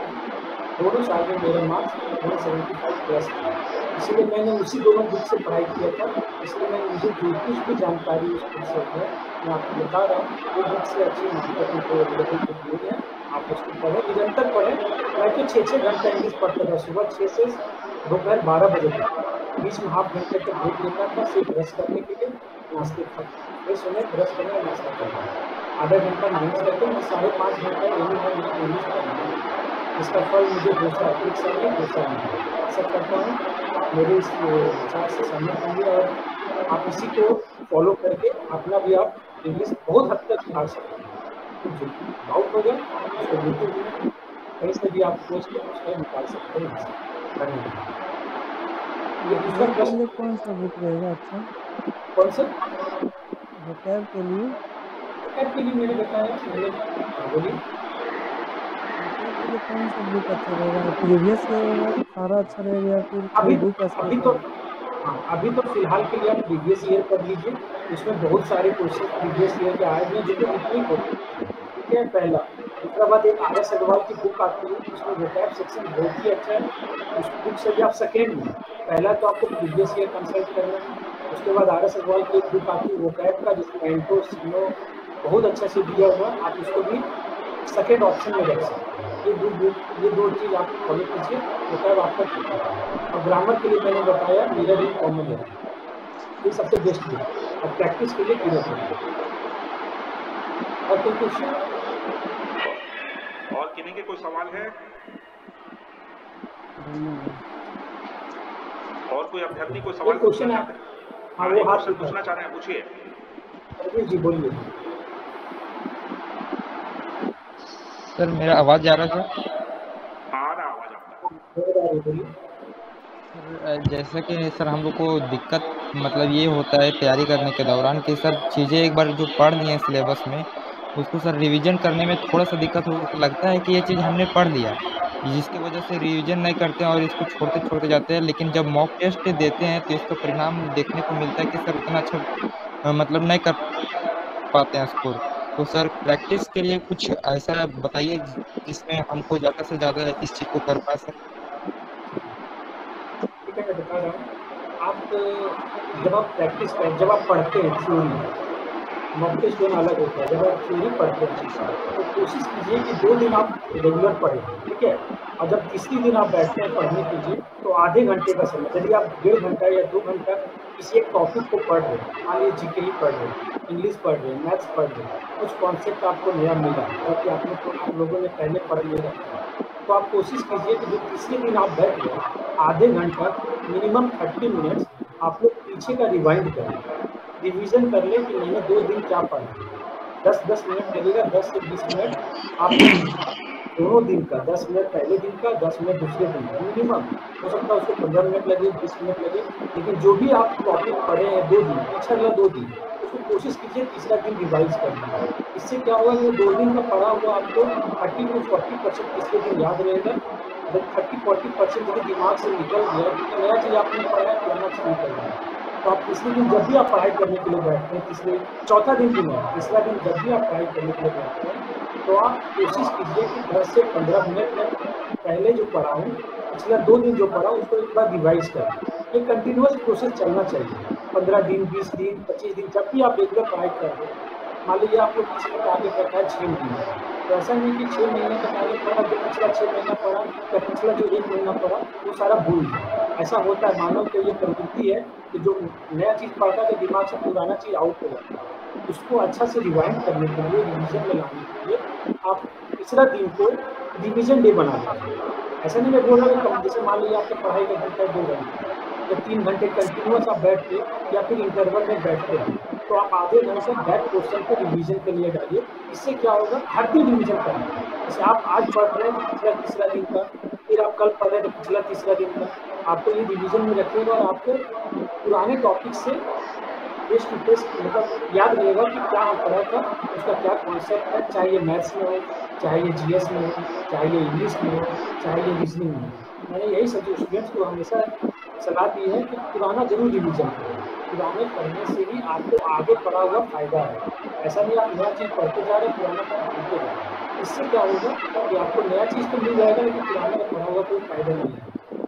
दोनों साल में मेरा मार्क्स 175 प्लस था। इसलिए मैंने उसी दोनों बुक से पढ़ाई किया था। इसलिए मैंने मुझे जो कुछ भी जानकारी उस बुक से है मैं आपको बता रहा हूँ। वो बुक से अच्छी मार्केट में कोई अवेलेबल बुक नहीं है, आप उसको पढ़ें, निरंतर पढ़ें। मैं तो 6-6 घंटा इंग्लिश पढ़ता था, सुबह 6 से दोपहर 12 बजे तक। बीच में हाफ घंटे तक ब्रेक लेता था सिर्फ ब्रश करने के लिए, नाश्ते तक फ्रेश होने, ब्रश करने और नाश्ता करना। आधा घंटा मेहनत करके मैं 5.5 घंटा इंग्लिश पढ़ना। इसका फल मुझे 2 साल 1 साल में 2 साल में आशा करता हूँ मेरे इस विचार से सहमत होंगे और आप इसी को फॉलो करके अपना भी आप इंग्लिश बहुत हद तक सुधार सकते हैं। तो डाउट होगा उसको बिल्कुल कहीं से भी आप सोच के उसका निकाल सकते हैं। धन्यवाद। ये दूसरा प्रश्न कौन सा बुक रहेगा अच्छा? कौन सा? वोकैब के लिए? वोकैब के लिए मैंने बताया, बोलिए कौन सा बुक अच्छा रहेगा? प्रीवियस ईयर सारा अच्छा रहेगा या फिर अभी तो फिलहाल के लिए आप प्रीवियस ईयर कर लीजिए। उसमें बहुत सारे क्वेश्चन प्रीवियस ईयर के आए हैं जो कि रिपीट होते हैं, ठीक है, पहला। उसके बाद एक RS अग्रवाल की बुक आती है, उसमें वोकैब सेक्शन बहुत ही अच्छा है। उस बुक से भी आप सेकेंड में, पहला तो आपको प्रीवियस ईयर कंसल्ट करना है। उसके बाद RS अग्रवाल की एक बुक आती है वोकैब का, जिसमें एंटो सिग्नो बहुत अच्छा से दिया हुआ, आप उसको भी सेकेंड ऑप्शन में रख सकते हैं। ये दो चीज़ आप फॉलो कीजिए, वोकैब आपका ठीक है। और ग्रामर के लिए मैंने बताया मिरर इन कॉमन है, ये सबसे बेस्ट है। और प्रैक्टिस के लिए किरण है। और कोई क्वेश्चन? और किन्हीं के कोई सवाल है? और कोई अभ्यर्थी कोई सवाल क्वेश्चन है? हाँ, वो हाथ क्वेश्चन पूछना चाह रहे हैं, पूछिए। अरविंद जी बोलिए। सर मेरा आवाज जा रहा है सर? हाँ, आ रहा आवाज आपका। बोलिए। सर जैसे कि सर हम लोग को दिक्कत मतलब ये होता है तैयारी करने के दौरान कि सर चीज़ें एक बार जो पढ़ ली हैं सिलेबस में उसको सर रिवीजन करने में थोड़ा सा दिक्कत लगता है कि ये चीज़ हमने पढ़ लिया, जिसकी वजह से रिवीजन नहीं करते हैं और इसको छोड़ते जाते हैं। लेकिन जब मॉक टेस्ट देते हैं तो इसका परिणाम देखने को मिलता है कि सर उतना अच्छा मतलब नहीं कर पाते हैं स्कोर। तो सर प्रैक्टिस के लिए कुछ ऐसा बताइए जिसमें हमको ज़्यादा से ज़्यादा इस चीज़ को कर पाए सर। ठीक है, मैं बता रहा हूँ। आप जब आप प्रैक्टिस कर, जब आप पढ़ते हैं थ्योरी, मॉक टेस्ट दोनों अलग होता है। जब आप थ्योरी पढ़ते हैं तो कोशिश कीजिए कि 2 दिन आप रेगुलर पढ़ें, ठीक है। और जब तीसरी दिन आप बैठते हैं पढ़ने के लिए तो आधे घंटे का समय, यदि आप 1.5 घंटा या 2 घंटा किसी एक टॉपिक को पढ़ रहे हैं, मान लीजिए जीके ही पढ़ रहे हैं, इंग्लिश पढ़ रहे हैं, मैथ्स पढ़ रहे हैं, कुछ कॉन्सेप्ट आपको नया मिला क्योंकि आप लोगों ने पहले पढ़ लिया, तो आप कोशिश कीजिए कि जो तीसरे दिन आप बैठ गए आधे घंटा मिनिमम 30 मिनट्स आप लोग पीछे का रिवाइंड करें, रिवीजन कर लें कि मैंने 2 दिन क्या पढ़ा। 10-10 मिनट लगेगा, 10 से 20 मिनट आप दोनों दिन का, 10 मिनट पहले दिन का, 10 मिनट दूसरे दिन का, मिनिमम हो सकता है उसको 15 मिनट लगे, 20 मिनट लगे, लेकिन जो भी आप टॉपिक पढ़े हैं 2 दिन, पिछला 2 दिन, उसको कोशिश कीजिए तीसरा दिन रिवाइज करना। इससे क्या होगा कि 2 दिन का पढ़ा हुआ आपको 30 to 40% तीसरे दिन याद रहेगा। जब 30-40% यदि दिमाग से निकल गया, क्योंकि नया चीज़ आपने पढ़ा है पुराना चीज़ निकल गया, तो आप तीसरे दिन जब भी आप पढ़ाई करने के लिए बैठते हैं, चौथा दिन भी नहीं, तीसरा दिन जब भी आप पढ़ाई करने के लिए बैठते हैं तो आप कोशिश कीजिए कि 10 से 15 मिनट में पहले जो पढ़ा हूँ, पिछला 2 दिन जो पढ़ा उसको एक बार रिवाइज करें। ये कंटिन्यूअस प्रोसेस चलना चाहिए। 15 दिन, 20 दिन, 25 दिन, जब भी आप रेगुलर पढ़ाई कर रहे हैं, मान लीजिए आपको किसी का आगे करता है 6 महीने, तो ऐसा नहीं कि 6 महीने तक आगे पढ़ा, जो पिछला 6 महीना पढ़ा या पिछला जो 1 महीना पढ़ा वो सारा भूल गया। ऐसा होता है, मानव की ये प्रवृत्ति है कि जो नया चीज़ पढ़ता है तो दिमाग से पुराना चीज़ आउट हो जाता है। उसको अच्छा से रिवाइंड करने के लिए, रिविजन में लाने के लिए आप तीसरा दिन को रिविजन डे बना लीजिए। ऐसा नहीं मैं बोल रहा हूँ, जैसे मान लीजिए आपकी पढ़ाई का घंटा 2 घंटे या 3 घंटे कंटिन्यूस आप बैठते या फिर इंटरवल में बैठते हैं, तो आप आधे घंटे बैक क्वेश्चन को रिवीजन के लिए डालिए। इससे क्या होगा, हर दिन रिवीजन करना। जैसे आप आज पढ़ रहे हैं पिछला तीसरा दिन का, फिर आप कल पढ़ रहे हैं तो पिछला तीसरा दिन का, आपको ये रिवीजन में रखेगा और आपको पुराने टॉपिक से फेस टू फेस मतलब याद रहेगा कि क्या हम पढ़ा था, उसका क्या कॉन्सेप्ट है, चाहे ये मैथ्स में हो, चाहे ये जीएस में हो, चाहे ये इंग्लिश में हो, चाहे ये रीजनिंग में हो। मैंने यही सब स्टूडेंट्स को हमेशा सलाह दी है कि पुराना जरूर रिवीजन करें। पुराने पढ़ने से ही आपको आगे पढ़ा हुआ फायदा है। ऐसा नहीं आप नया चीज़ पढ़ते जा रहे हैं, पुराना भूलते जा रहे हैं। इससे क्या होगा कि आपको नया चीज़ तो मिल जाएगा लेकिन पुराने में पढ़ा हुआ कोई फायदा नहीं है।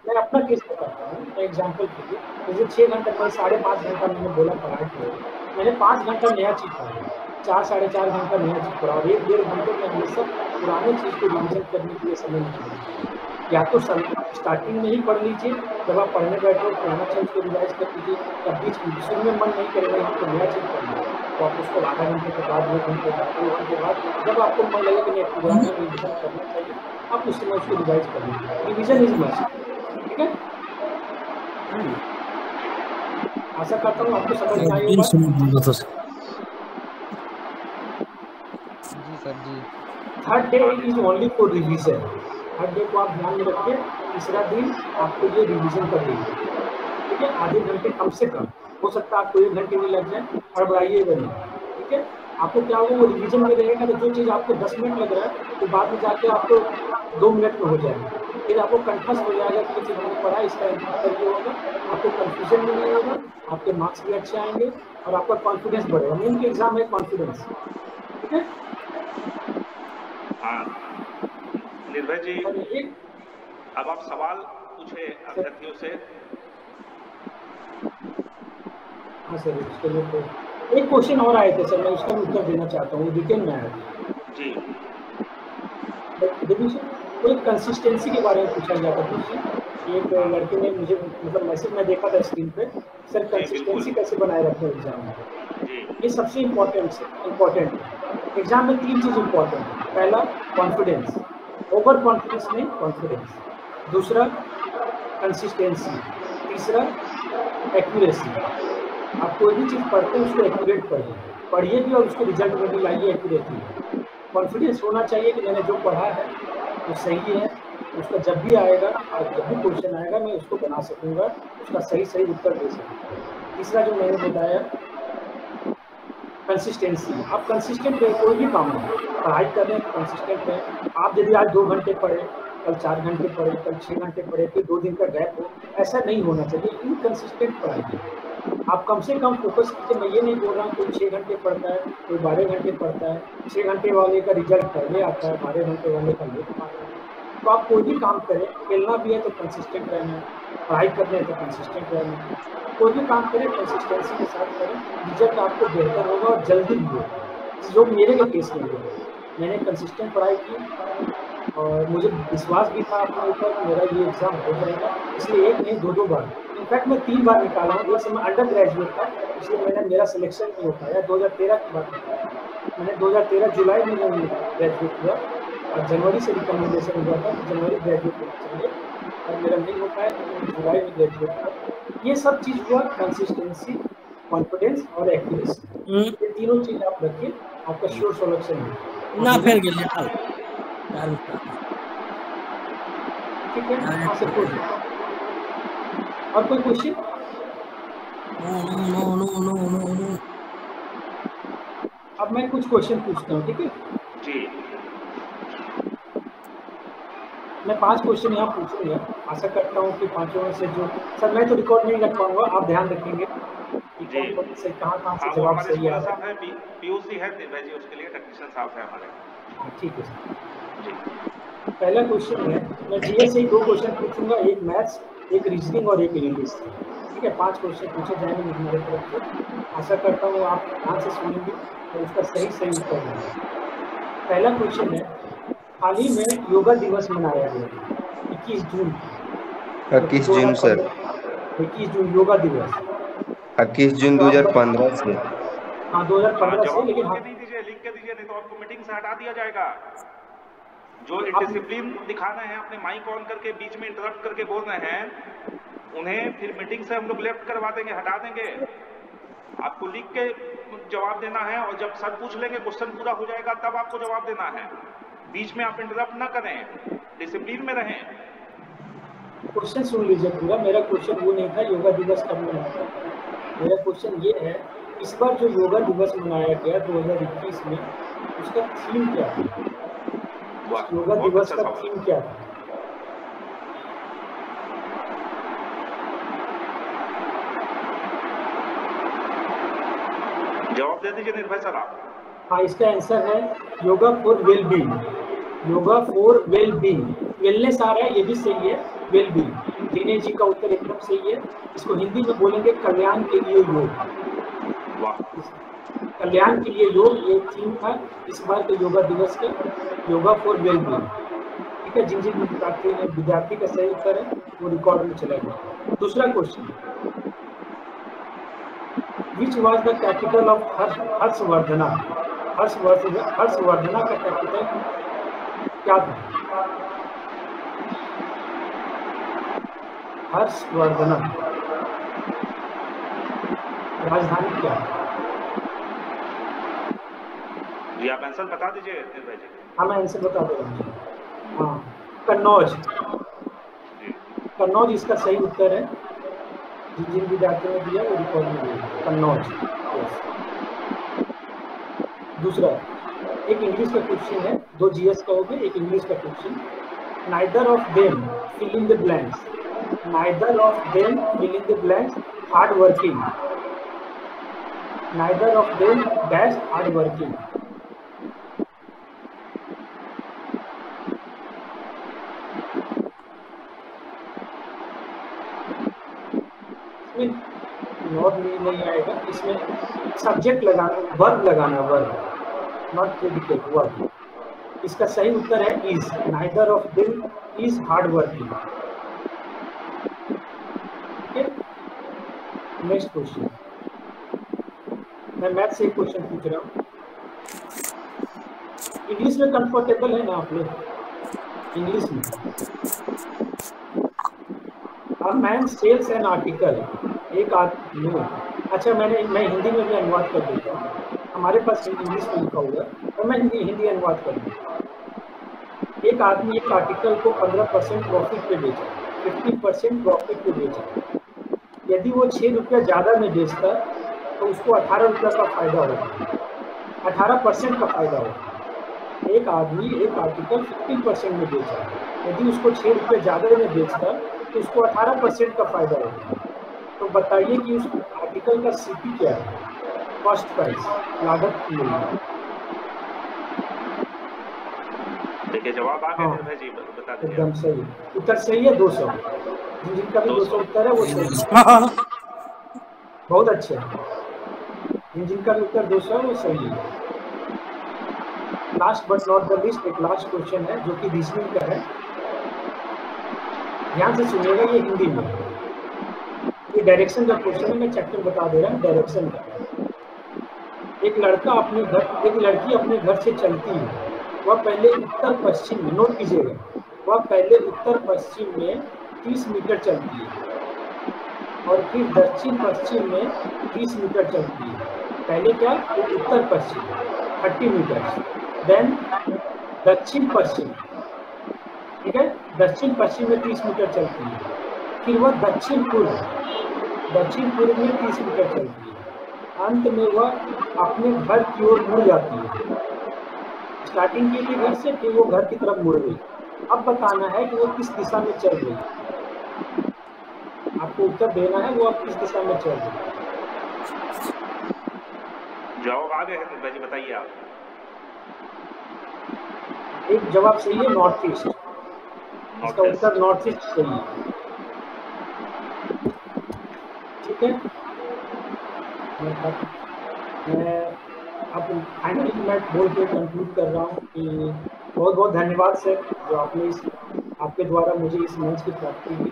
मैं अपना केस बताता हूँ, मैं एग्जाम्पल के लिए, जैसे 6 घंटे पर 5.5 घंटा मैंने बोला पढ़ाई किया, मैंने 5 घंटा नया चीज़ पढ़ा, 4-4.5 घंटा नया चीज़ पढ़ा और 1-1.5 घंटे में हमेशा पुराने चीज़ को रिविजन करने के लिए समय निकालिए। या तो स्टार्टिंग में ही पढ़ लीजिए, जब आप पढ़ने बैठे हो पुराना चीज़ को रिवाइज कर लीजिए, या बीच शुरू में मन नहीं करेगा तो नया चीज़ पढ़िए, तो आप उसको आधा घंटे के बाद, 1 घंटे बाद, 2 घंटे बाद जब आपको मन लगे कि नहीं पुराना रिविजन करना चाहिए, आप उस समय उसको रिवाइज कर लीजिए। रिविजन इज मस्ट, ठीक है। आशा करता हूँ आपको समझ में आई होगा। जी सर जी। Third day is only for revision. Third day को आप ध्यान में रखिए, तीसरा दिन आपको ये रिवीजन कर देंगे, ठीक है। आधे घंटे कम से कम, हो सकता है आपको 1 घंटे भी लग जाए, हड़बड़ाइएगा नहीं, ठीक है। आपको क्या होगा, वो रिवीजन में रहेगा तो जो चीज़ आपको 10 मिनट लग रहा है तो बाद में जाके आपको 2 मिनट में हो जाएगा। फिर आपको कंठस्थ हो जाएगा कि चीज़ हमने पढ़ा, इसका आंसर ये होगा, आपको कंफ्यूजन भी नहीं होगा, आपके मार्क्स भी अच्छे आएंगे और आपका कॉन्फिडेंस बढ़ेगा। मेन के एग्जाम है कॉन्फिडेंस, ठीक है। हाँ निर्भय जी, अब आप सवाल पूछे अभ्यर्थियों से। हाँ सर, उसके लिए तो एक क्वेश्चन और आए थे सर, मैं उसका उत्तर देना चाहता हूँ, डिटेल में आया जी। देखिए सर, कोई कंसिस्टेंसी के बारे में पूछा गया था मुझसे। एक लड़के ने मुझे मतलब मैसेज में देखा था स्क्रीन पे, सर कंसिस्टेंसी कैसे बनाए रखें एग्जाम में, ये सबसे इम्पोर्टेंट है। एग्जाम में 3 चीज इंपॉर्टेंट है। पहला कॉन्फिडेंस, ओवर कॉन्फिडेंस नहीं, कॉन्फिडेंस। दूसरा कंसिस्टेंसी, तीसरा एक्यूरेसी। आप कोई भी चीज़ पढ़ते हैं उसको एक्यूरेट पढ़िए भी और उसको रिजल्ट में भी लाइए एक्यूरेटली। कॉन्फिडेंस होना चाहिए कि मैंने जो पढ़ा है वो सही है, उसका जब भी आएगा और जब भी क्वेश्चन आएगा मैं उसको बना सकूंगा, उसका सही उत्तर दे सकूँगा। तीसरा जो मैंने बताया कंसिस्टेंसी, आप कंसिस्टेंट रहे, कोई भी काम हो, पढ़ाई कर रहे हैं कंसिस्टेंट रहे। आप यदि आज 2 घंटे पढ़े, कल 4 घंटे पढ़े, कल 6 घंटे पढ़े, फिर 2 दिन का गैप हो, ऐसा नहीं होना चाहिए। इनकंसिस्टेंट पढ़ाई आप कम से कम फोकस कीजिए। मैं ये नहीं बोल रहा हूँ कोई 6 घंटे पढ़ता है, कोई 12 घंटे पढ़ता है। 6 घंटे वाले का रिजल्ट पहले आता है, 12 घंटे वाले का लेट आता है। तो आप कोई भी काम करें, खेलना भी है तो कंसिस्टेंट रहना है, पढ़ाई करना है तो कंसिस्टेंट रहना है। कोई भी काम करें कंसिस्टेंसी के साथ करें, रिजल्ट आपको बेहतर होगा और जल्दी भी होगा। जो मेरे के केस में हुआ, मैंने कंसिस्टेंट पढ़ाई की और मुझे विश्वास भी था अपने ऊपर कि मेरा ये एग्ज़ाम हो जाएगा। इसलिए 1 नहीं 2 बार, इनफैक्ट मैं 3 बार निकाला हूँ। जैसे मैं अंडर ग्रेजुएट था, इसलिए मेरा सिलेक्शन नहीं हो पाया। 2013 की बात है, मैंने 2013 जुलाई में ग्रेजुएट हुआ और जनवरी से रिकमेंडेशन हुआ था कि जनवरी ग्रेजुएट होना चाहिए और मेरा नहीं हो पाया, तो जुलाई में ग्रेजुएट हुआ। ये सब चीज़ हुआ कंसिस्टेंसी, कॉन्फिडेंस और एक्यूरेसी। ये तीनों चीज़ आप रखिए, आपका श्योर सिलेक्शन है ना। फिर गेले ठीक है। आपसे पूछ और कोई क्वेश्चन? नो। अब मैं कुछ क्वेश्चन पूछता हूँ, ठीक है जी। मैं 5 क्वेश्चन यहाँ पूछूंगा। आशा करता हूँ कि 5 में से जो सर मैं तो रिकॉर्ड नहीं रख पाऊंगा, आप ध्यान रखेंगे कि कौन से कहाँ से जवाब सही है। साहब है, पीयूसी है निर्भय जी, उसके लिए टेक्नीशियन साहब है हमारे। ठीक है सर। पहला क्वेश्चन है, मैं जीएस से ही 2 क्वेश्चन पूछूंगा, एक मैथ्स, एक रीजनिंग और एक इंग्लिश। ठीक है, 5 क्वेश्चन पूछे जाएंगे हमारे तरफ से। आशा करता हूँ आप ध्यान से सुनेंगे और उसका सही उत्तर देंगे। पहला क्वेश्चन है, हाल ही में योगा दिवस मनाया गया 21 जून। 21 जून सर, 21 जून योगा दिवस 21 जून 2015 से। हाँ 2015 से, लेकिन लिख के दीजिए नहीं तो आपको मीटिंग से हटा दिया जाएगा। जो डिसिप्लिन दिखाना है, अपने माइक ऑन करके बीच में इंटरप्ट करके बोल रहे हैं, उन्हें फिर मीटिंग से हम लोग लेफ्ट करवा देंगे, हटा देंगे। आपको लिख के जवाब देना है और जब सर पूछ लेंगे, क्वेश्चन पूरा हो जाएगा, तब आपको जवाब देना है। बीच में आप इंटरप्ट ना करें, डिसिप्लिन में रहें। क्वेश्चन सुन लीजिए पूरा। मेरा क्वेश्चन वो नहीं था योगा दिवस कब मनाया। मेरा क्वेश्चन ये है, इस बार जो योगा दिवस मनाया गया 2021 में, उसका थीम क्या था? योगा दिवस का थीम क्या था? जवाब दे दीजिए निर्भय सर आप। हाँ, इसका आंसर है yoga for well being. Yoga for well being, wellness आ रहा है, ये भी सही है। वेल बीइंग, दिनेश जी का उत्तर एकदम सही है। इसको हिंदी में बोलेंगे कल्याण के लिए योग। कल्याण के लिए योग, ये थीम था इस बार के योगा दिवस का, योगा फॉर वेल बीइंग। ठीक है, जिन जिन विद्यार्थी का सही उत्तर है वो रिकॉर्ड में चलेगा। दूसरा question, which was the capital of Harshavardhana? Harshavardhana का कैपिटल क्या था? हर्षवर्धना राजधानी क्या है? जी आप आंसर बता दीजिए निर्भय जी। हाँ मैं आंसर बता दे रहा हूँ। हाँ, कन्नौज। कन्नौज इसका सही उत्तर है। जिन विद्यार्थियों ने दिया वो रिकॉर्ड में दिया, कन्नौज। दूसरा, एक इंग्लिश का क्वेश्चन है, 2 जीएस का हो गया, एक इंग्लिश का question. Neither of them fill in the blanks. Neither of them fill in the blanks hard working. Neither of them dash hard working. Not नहीं आएगा, इसमें सब्जेक्ट लगाना, वर्ब लगाना, वर्ब नॉट प्रेडिकेट, वर्ब। इसका सही उत्तर है is. Neither of them is hard working. ठीक है, नेक्स्ट क्वेश्चन। मैं मैथ से एक क्वेश्चन पूछ रहा हूँ। इंग्लिश में कंफर्टेबल है ना आप लोग? इंग्लिश में A man sells an article, एक आदमी, अच्छा मैं हिंदी में भी अनुवाद कर देता हूँ, हमारे पास इंग्लिश में लिखा हुआ है तो मैं हिंदी अनुवाद कर देता हूँ। एक आदमी एक आर्टिकल को 15% प्रॉफिट पे बेचा, 50% प्रॉफिट पे बेचा। यदि वो 6 रुपया ज़्यादा में बेचता तो उसको 18 रुपया का फायदा होगा, 18% का फायदा होगा। एक आदमी एक आर्टिकल 15% में बेचा, यदि उसको 6 रुपये ज़्यादा में बेचता तो उसको 18% का फायदा होगा। तो बताइए कि उस आर्टिकल का सीपी क्या है, कॉस्ट प्राइस, लागत मूल्य। देखिए जवाब आ गया हाँ, निर्भय जी, बता दीजिए। एकदम सही उत्तर सही है, 200। जिनका भी 200 उत्तर है वो सही है, बहुत अच्छे। जिनका भी उत्तर 200 है वो सही है। Last but not the least एक लास्ट क्वेश्चन है जो कि रीजनिंग का है, ध्यान से सुनिएगा, ये हिंदी में। ये डायरेक्शन का क्वेश्चन है, मैं चैप्टर बता दे रहा हूँ डायरेक्शन का। एक लड़की अपने घर से चलती है, वह पहले उत्तर पश्चिम में, नोट कीजिएगा, वह पहले उत्तर पश्चिम में 30 मीटर चलती है और फिर दक्षिण पश्चिम में 30 मीटर चलती है। पहले क्या, उत्तर पश्चिम 30 मीटर, देन दक्षिण पश्चिम, ठीक है, दक्षिण पश्चिम में 30 मीटर चलती है, फिर वह दक्षिण पूर्व में 30 मीटर चलती है, अंत में वह अपने घर की ओर मुड़ जाती है। स्टार्टिंग की थी घर से, फिर वो घर की तरफ मुड़ गई। अब बताना है कि वो किस दिशा में चल रही है, आपको उत्तर देना है वो अब किस दिशा में चल रही है। जवाब आ गए हैं जी, बताइए आप। एक जवाब सही है, नॉर्थ ईस्ट, इसका उत्तर नॉर्थ ईस्ट सही है, ठीक है। मैं अब फाइनली मैं बोल के कंक्लूड कर रहा हूँ कि बहुत बहुत धन्यवाद सर, जो आपने आपके द्वारा मुझे इस मंच की प्राप्ति हुई।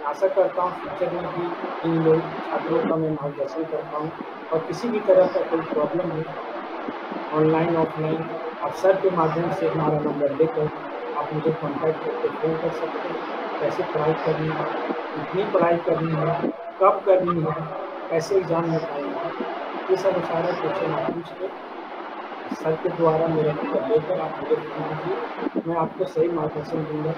आशा करता हूँ फ्यूचर में भी इन लोग छात्रों का मैं मार्गदर्शन कर पाऊँ, और किसी भी तरह का कोई प्रॉब्लम हो ऑनलाइन ऑफलाइन आप सर के माध्यम से हमारा नंबर लेकर आप मुझे कॉन्टैक्ट करके फ़ोन कर सकते हैं। कैसे पढ़ाई करनी है, कितनी पढ़ाई करनी है, कब करनी है, कैसे एग्जाम में पाएंगे, ये सब सारे क्वेश्चन आप पूछ के सर के द्वारा मेरा नंबर लेकर आप मुझे फोन कीजिए, मैं आपको सही मार्गदर्शन दूंगा।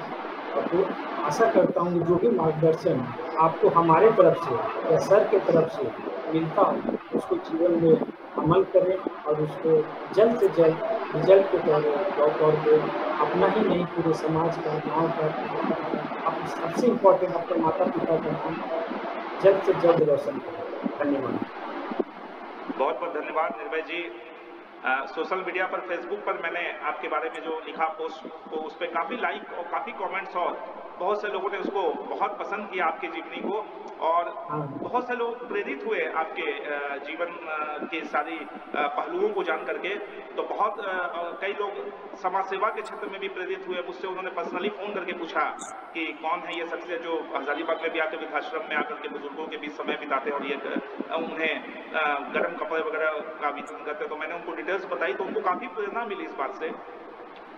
और फिर आशा करता हूँ जो भी मार्गदर्शन आपको हमारे तरफ से या सर के तरफ से मिलता हो उसको जीवन में अमल करें और उसको जल्द से जल्द रिजल्ट के तौर पे अपना ही नहीं पूरे समाज का, गाँव का, सबसे इम्पोर्टेंट अपने माता पिता का नाम जल्द से जल्द रोशन करें। धन्यवाद। बहुत बहुत धन्यवाद निर्भय जी। सोशल मीडिया पर फेसबुक पर मैंने आपके बारे में जो लिखा पोस्ट को उस पर काफ़ी लाइक और काफ़ी कमेंट्स और बहुत से लोगों ने उसको बहुत पसंद किया आपकी जीवनी को, और बहुत से लोग प्रेरित हुए आपके जीवन के सारी पहलुओं को जान करके। तो बहुत कई लोग समाज सेवा के क्षेत्र में भी प्रेरित हुए, मुझसे उन्होंने पर्सनली फ़ोन करके पूछा कि कौन है ये शख्सियत जो हजारीबाग में भी आकर वृद्धाश्रम में आकर के बुजुर्गों के बीच समय बिताते और ये उन्हें गर्म कपड़े वगैरह का वितरण करते। तो मैंने उनको डिटेल्स बताई तो उनको काफ़ी प्रेरणा मिली इस बात से।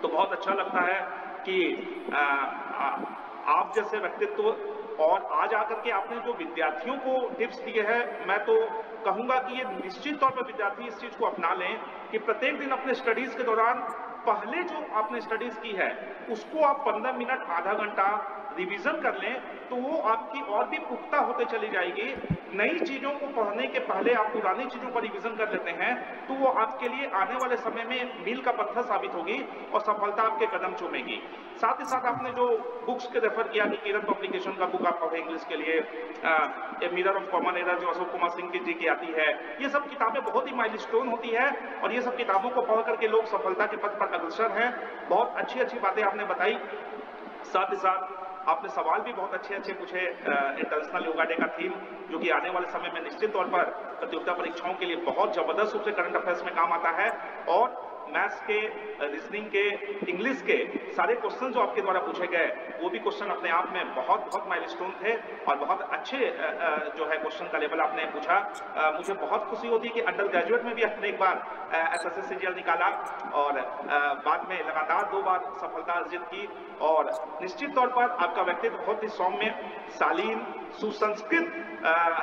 तो बहुत अच्छा लगता है कि आप जैसे व्यक्तित्व, और आज आकर के आपने जो विद्यार्थियों को टिप्स दिए हैं, मैं तो कहूँगा कि ये निश्चित तौर पर विद्यार्थी इस चीज़ को अपना लें कि प्रत्येक दिन अपने स्टडीज़ के दौरान पहले जो आपने स्टडीज़ की है उसको आप 15 मिनट आधा घंटा रिवीजन कर लें, तो वो आपकी और भी पुख्ता होते चली जाएगी। नई चीज़ों को पढ़ने के पहले आप पुरानी चीज़ों पर रिवीजन कर लेते हैं तो वो आपके लिए आने वाले समय में मील का पत्थर साबित होगी और सफलता आपके कदम चूमेगी। साथ ही साथ आपने जो बुक्स के रेफर किया कि किरण पब्लिकेशन का बुक आप पढ़ें इंग्लिश के लिए, a mirror of common era जो अशोक कुमार सिंह की जी की आती है, ये सब किताबें बहुत ही माइलस्टोन होती है और ये सब किताबों को पढ़ करके लोग सफलता के पथ पर अग्रसर हैं। बहुत अच्छी अच्छी बातें आपने बताई। साथ ही साथ आपने सवाल भी बहुत अच्छे अच्छे पूछे। इंटरनेशनल योगा डे का थीम जो कि आने वाले समय में निश्चित तौर पर प्रतियोगिता परीक्षाओं के लिए बहुत जबरदस्त रूप से करंट अफेयर्स में काम आता है, और मैथ्स के, रीजनिंग के, इंग्लिश के सारे क्वेश्चन जो आपके द्वारा पूछे गए वो भी क्वेश्चन अपने आप में बहुत माइलस्टोन थे और बहुत अच्छे जो है क्वेश्चन का लेवल आपने पूछा। मुझे बहुत खुशी होती है कि अंडर ग्रेजुएट में भी आपने एक बार SSC CGL निकाला और बाद में लगातार 2 बार सफलता अर्जित की और निश्चित तौर पर आपका व्यक्तित्व बहुत ही सौम्य, शालीन, सुसंस्कृत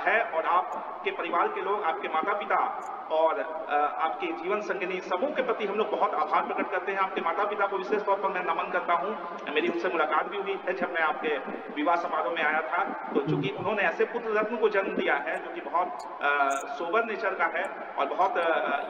है और आपके परिवार के लोग, आपके माता पिता और आपके जीवन संगिनी सबों के प्रति हम लोग बहुत आभार प्रकट करते हैं। आपके माता पिता को विशेष तौर पर मैं नमन करता हूं। मेरी उनसे मुलाकात भी हुई है जब मैं आपके विवाह समारोह में आया था। तो चूंकि उन्होंने ऐसे पुत्र रत्न को जन्म दिया है जो कि बहुत सोबर नेचर का है और बहुत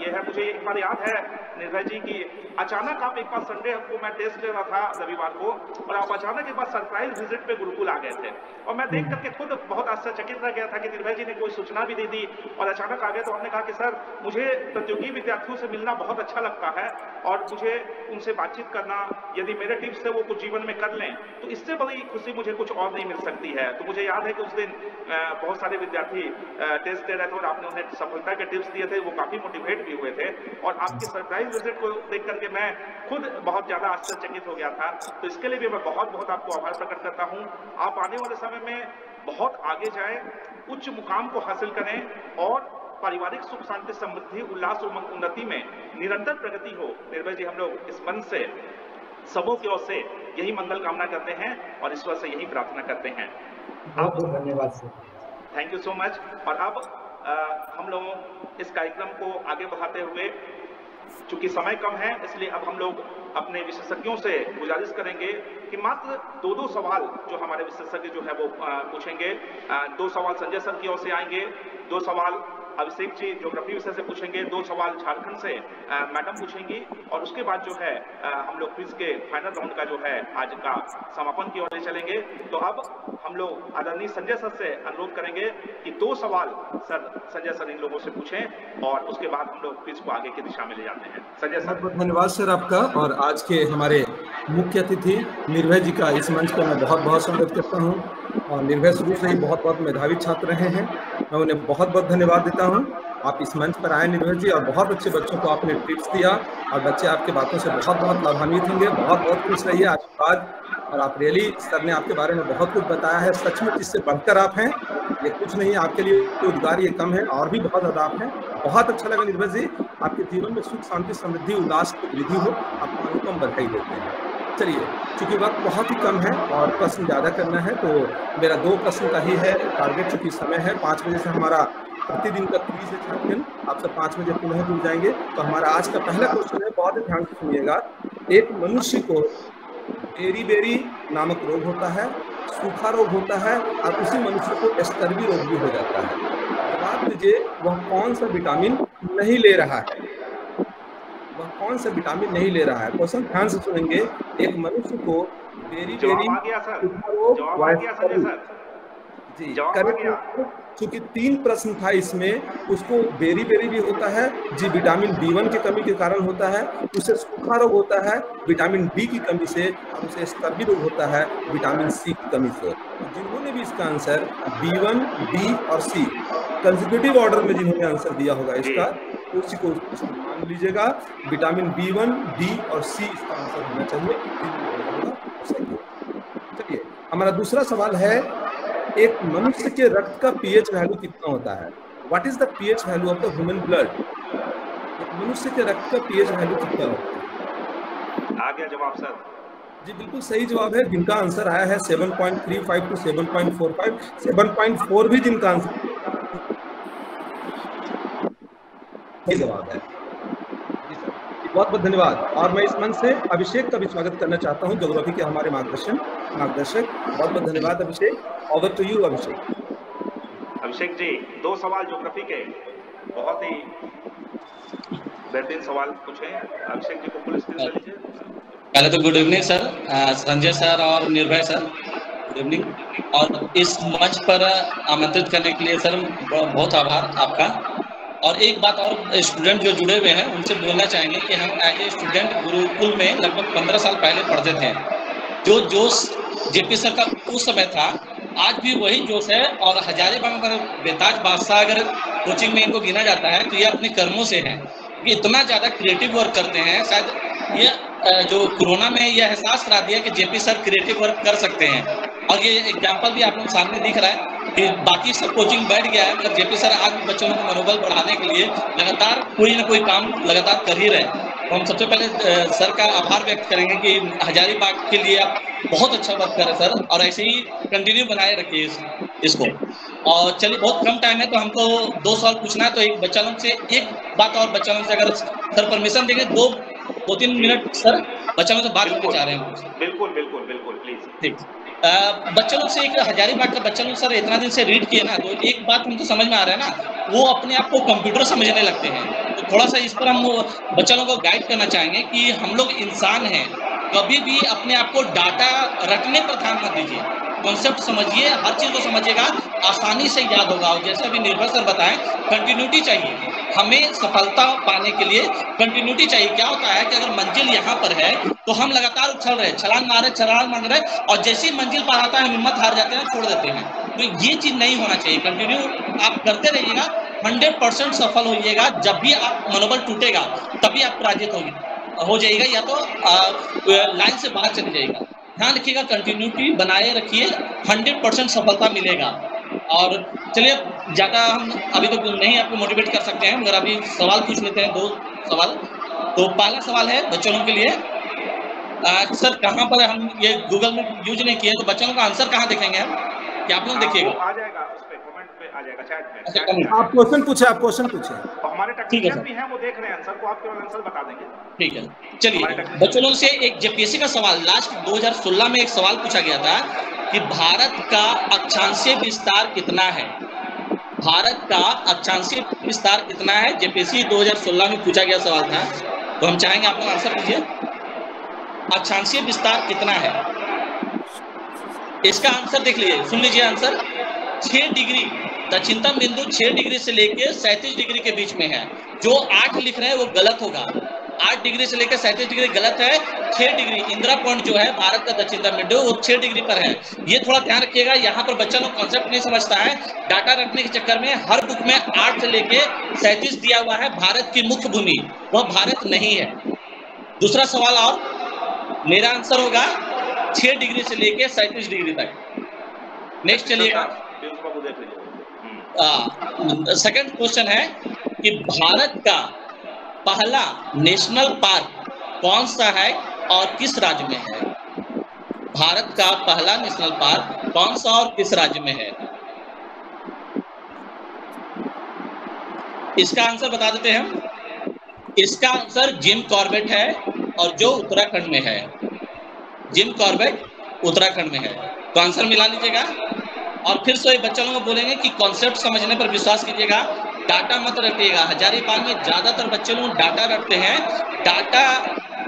ये है। मुझे एक बार याद है निर्भय जी की अचानक आप एक बार संडे को मैं टेस्ट ले रहा था रविवार को और आप अचानक एक बार सरप्राइज विजिट पे गुरुकुल आ गए थे और मैं देख करके खुद बहुत आश्चर्यचकित रह गया था कि निर्भय जी ने कोई सूचना भी दी थी और अचानक आ गए। तो आपने कहा कि सर मुझे प्रतियोगी विद्यार्थियों से मिलना बहुत अच्छा लगता है और मुझे उनसे बातचीत करना, यदि मेरे टिप्स से वो कुछ जीवन में कर लें तो इससे बड़ी खुशी मुझे कुछ और नहीं मिल सकती है। तो मुझे याद है कि उस दिन बहुत सारे विद्यार्थी टेस्ट दे रहे थे और आपने उन्हें सफलता के टिप्स दिए थे, वो काफी मोटिवेट भी हुए थे और आपकी सरप्राइज विजिट को देख करके मैं खुद बहुत ज्यादा आश्चर्यचकित हो गया था। तो इसके लिए भी मैं बहुत आपको आभार प्रकट करता हूँ। आप आने वाले समय में बहुत आगे जाएं, उच्च मुकाम को हासिल करें और पारिवारिक सुख शांति समृद्धि उल्लास और उन्नति में निरंतर प्रगति हो। निर्भय जी हम लोग इस मंच से सबों की ओर से यही मंगल कामना करते हैं और ईश्वर से यही प्रार्थना करते हैं। बहुत धन्यवाद sir. Thank you so much. और अब हम लोग इस कार्यक्रम को आगे बढ़ाते हुए, चूंकि समय कम है इसलिए अब हम लोग अपने विशेषज्ञों से गुजारिश करेंगे कि मात्र 2 सवाल जो हमारे विशेषज्ञ जो है वो पूछेंगे। 2 सवाल संजय सर की ओर से आएंगे, 2 सवाल अभिषेक जी ज्योग्राफी विषय से पूछेंगे, 2 सवाल झारखंड से मैडम पूछेंगी और उसके बाद जो है हम लोग क्विज के फाइनल राउंड का जो है आज का समापन की ओर चलेंगे। तो अब हम लोग आदरणीय संजय सर से अनुरोध करेंगे कि 2 सवाल संजय सर इन लोगों से पूछें और उसके बाद हम लोग क्विज को आगे की दिशा में ले जाते हैं। संजय सर। बहुत धन्यवाद सर आपका। और आज के हमारे मुख्य अतिथि निर्भय जी का इस मंच पर मैं बहुत स्वागत करता हूँ और निर्भय शुरू से ही बहुत मेधावी छात्र रहे हैं, मैं उन्हें बहुत धन्यवाद देता हूं। आप इस मंच पर आए निर्भय जी और बहुत अच्छे बच्चों को आपने टिप्स दिया और बच्चे आपके बातों से बहुत लाभान्वित होंगे। बहुत खुश रहिए, आशीर्वाद। और आप रियली सर ने आपके बारे में बहुत कुछ बताया है, सचमुच इससे बढ़कर आप हैं, ये कुछ नहीं आपके लिए रोजगार ये कम है और भी बहुत ज़्यादा आप हैं। बहुत अच्छा लगा निर्भय जी, आपके जीवन में सुख शांति समृद्धि उल्लास की वृद्धि हो, आपको अनुपम बधाई देते हैं। चलिए, चूंकि वक्त बहुत ही कम है और प्रश्न ज़्यादा करना है तो मेरा 2 प्रश्न का ही है टारगेट। चूंकि समय है 5 बजे से हमारा प्रतिदिन का क्विज है चैंपियन, आप सब 5 बजे पुनः जुड़ जाएंगे। तो हमारा आज का पहला क्वेश्चन है, बहुत ध्यान से सुनिएगा। एक मनुष्य को बेरी नामक रोग होता है, सूखा रोग होता है और उसी मनुष्य को स्कर्वी रोग भी हो जाता है। जवाब दीजिए वह कौन सा विटामिन नहीं ले रहा है, वह कौन सा विटामिन नहीं ले रहा है। क्वेश्चन ध्यान से सुनेंगे। एक मनुष्य को बेरी जी करेक्ट। चूंकि 3 प्रश्न था इसमें, उसको बेरी भी होता है जी, विटामिन B1 की कमी के कारण होता है, उसे सूखा रोग होता है विटामिन D की कमी से, और उसे स्कर्वी रोग होता है विटामिन C की कमी से। जिन्होंने भी इसका आंसर B1, D और C कंसेक्यूटिव ऑर्डर में जिन्होंने आंसर दिया होगा इसका, उसी को मान लीजिएगा। विटामिन B1, D और C इसका आंसर होना चाहिए। चलिए, हमारा दूसरा सवाल है, एक मनुष्य के रक्त का pH वैल्यू कितना होता है? What is the pH value of the human blood? एक मनुष्य के रक्त का pH वैल्यू कितना होता है? आ गया जवाब सर। जी बिल्कुल सही जवाब है। जिनका आंसर आया है 7.35 टू 7.45, 7.4 भी जिनका आंसर जवाब है। बहुत बहुत धन्यवाद। और मैं इस मंच से अभिषेक का भी स्वागत करना चाहता हूं, ज्योग्राफी के हमारे मार्गदर्शक। बहुत बहुत धन्यवाद अभिषेक। ओवर टू यू अभिषेक। अभिषेक जी 2 सवाल ज्योग्राफी के बहुत ही बेहतरीन सवाल पूछे। अभिषेक जी को फुल स्क्रीन कर लीजिए। पहले तो good evening sir, Sanjay sir और निर्भय सर, गुड इवनिंग। और इस मंच पर आमंत्रित करने के लिए सर बहुत आभार आपका। और एक बात और, स्टूडेंट जो जुड़े हुए हैं उनसे बोलना चाहेंगे कि हम एज ए स्टूडेंट गुरुकुल में लगभग 15 साल पहले पढ़ते थे। जो जोश जेपी सर का उस समय था, आज भी वही जोश है। और हजारीबाग में बेताज बादशाह अगर कोचिंग में इनको गिना जाता है तो ये अपने कर्मों से है। कि इतना ज़्यादा क्रिएटिव वर्क करते हैं। शायद ये जो कोरोना में यह एहसास करा दिया कि जेपी सर क्रिएटिव वर्क कर सकते हैं, और ये एग्जाम्पल भी आप लोग सामने दिख रहा है कि बाकी सब कोचिंग बैठ गया है, मगर जेपी सर आज भी बच्चों को मनोबल बढ़ाने के लिए लगातार कोई ना कोई काम लगातार कर ही रहे। तो हम सबसे पहले सर का आभार व्यक्त करेंगे कि हजारीबाग के लिए आप बहुत अच्छा वर्क कर रहे हैं सर, और ऐसे ही कंटिन्यू बनाए रखिए इसको। और चलिए बहुत कम टाइम है तो हमको 2 सवाल पूछना है, तो एक बच्चा लोग से एक बात और बच्चा लोग से अगर सर परमिशन देंगे 2-3 मिनट सर बच्चा लोग से बात करना चाह रहे हैं। बिल्कुल बिल्कुल बिल्कुल प्लीज। ठीक, बच्चों लोग से एक हजारीबाग का बच्चा लोग सर इतना दिन से रीड किए ना, तो एक बात हमको समझ में आ रहा है ना, वो अपने आप को कंप्यूटर समझने लगते हैं। तो थोड़ा सा इस पर हम बच्चों लोगों को गाइड करना चाहेंगे कि हम लोग इंसान हैं, कभी भी अपने आप को डाटा रटने पर ध्यान मत दीजिए, कॉन्सेप्ट समझिए, हर चीज को समझिएगा, आसानी से याद होगा। और जैसे अभी निर्भय सर बताएं, कंटिन्यूटी चाहिए हमें सफलता पाने के लिए, कंटिन्यूटी चाहिए। क्या होता है कि अगर मंजिल यहाँ पर है तो हम लगातार उछल रहे, छलांग मार रहे, और जैसी मंजिल पर आता है हिम्मत हार जाते हैं, छोड़ देते हैं। तो ये चीज नहीं होना चाहिए, कंटिन्यू आप करते रहिएगा, 100% सफल होइएगा। जब भी आप मनोबल टूटेगा तभी आप पराजित हो जाइएगा, या तो लाइन से बाहर चले जाइएगा। ध्यान रखिएगा, कंटिन्यूटी बनाए रखिए, 100% सफलता मिलेगा। और चलिए ज़्यादा हम अभी तो नहीं आपको मोटिवेट कर सकते हैं, मगर अभी सवाल पूछ लेते हैं, 2 सवाल। तो पहला सवाल है बच्चों के लिए, सर कहाँ पर हम ये गूगल में यूज नहीं किए, तो बच्चों का आंसर कहाँ देखेंगे हम, कि आप लोग देखिएगा? आ जाएगा उस पे, कमेंट पे आ जाएगा, चैट में। आप क्वेश्चन पूछे, आप क्वेश्चन पूछे। तो हमारे टेक्नीशियन भी हैं, वो देख रहे हैं आंसर को, आपके आंसर बता देंगे। ठीक है, चलिए बच्चों लोग से एक जेपीएससी का सवाल, लास्ट 2016 में एक सवाल पूछा गया था कि भारत का अक्षांशीय विस्तार कितना है। भारत का अक्षांशीय विस्तार कितना है, जेपीएससी 2016 में पूछा गया सवाल था। तो हम चाहेंगे आप लोग आंसर दीजिए, अक्षांशीय विस्तार कितना है। इसका आंसर देख लीजिए, सुन लीजिए आंसर। 6 डिग्री, दक्षिणतम बिंदु 6 डिग्री से लेकर 37 डिग्री के बीच में है। जो 8 लिख रहे हैं वो गलत होगा, 8 डिग्री से लेकर 37 डिग्री गलत है। 6 डिग्री इंदिरा पॉइंट जो है भारत का दक्षिणतम बिंदु, वो 6 डिग्री पर है। ये थोड़ा ध्यान रखिएगा, यहाँ पर बच्चा लोग कॉन्सेप्ट नहीं समझता है। डाटा रखने के चक्कर में हर बुक में 8 से लेकर 37 दिया हुआ है, भारत की मुख्य भूमि वह भारत नहीं है। दूसरा सवाल, और मेरा आंसर होगा 6 डिग्री से लेकर 37 डिग्री तक। नेक्स्ट चलिएगा, सेकंड क्वेश्चन है कि भारत का पहला नेशनल पार्क कौन सा है और किस राज्य में है। भारत का पहला नेशनल पार्क कौन सा और किस राज्य में है, इसका आंसर बता देते हैं हम। इसका आंसर जिम कॉर्बेट है, और जो उत्तराखंड में है। जिम कॉर्बेट उत्तराखंड में है, तो आंसर मिला लीजिएगा। और फिर से बच्चों को बोलेंगे कि कॉन्सेप्ट समझने पर विश्वास कीजिएगा, डाटा मत रखिएगा। हजारीबाग में ज्यादातर बच्चे लोग डाटा रखते हैं, डाटा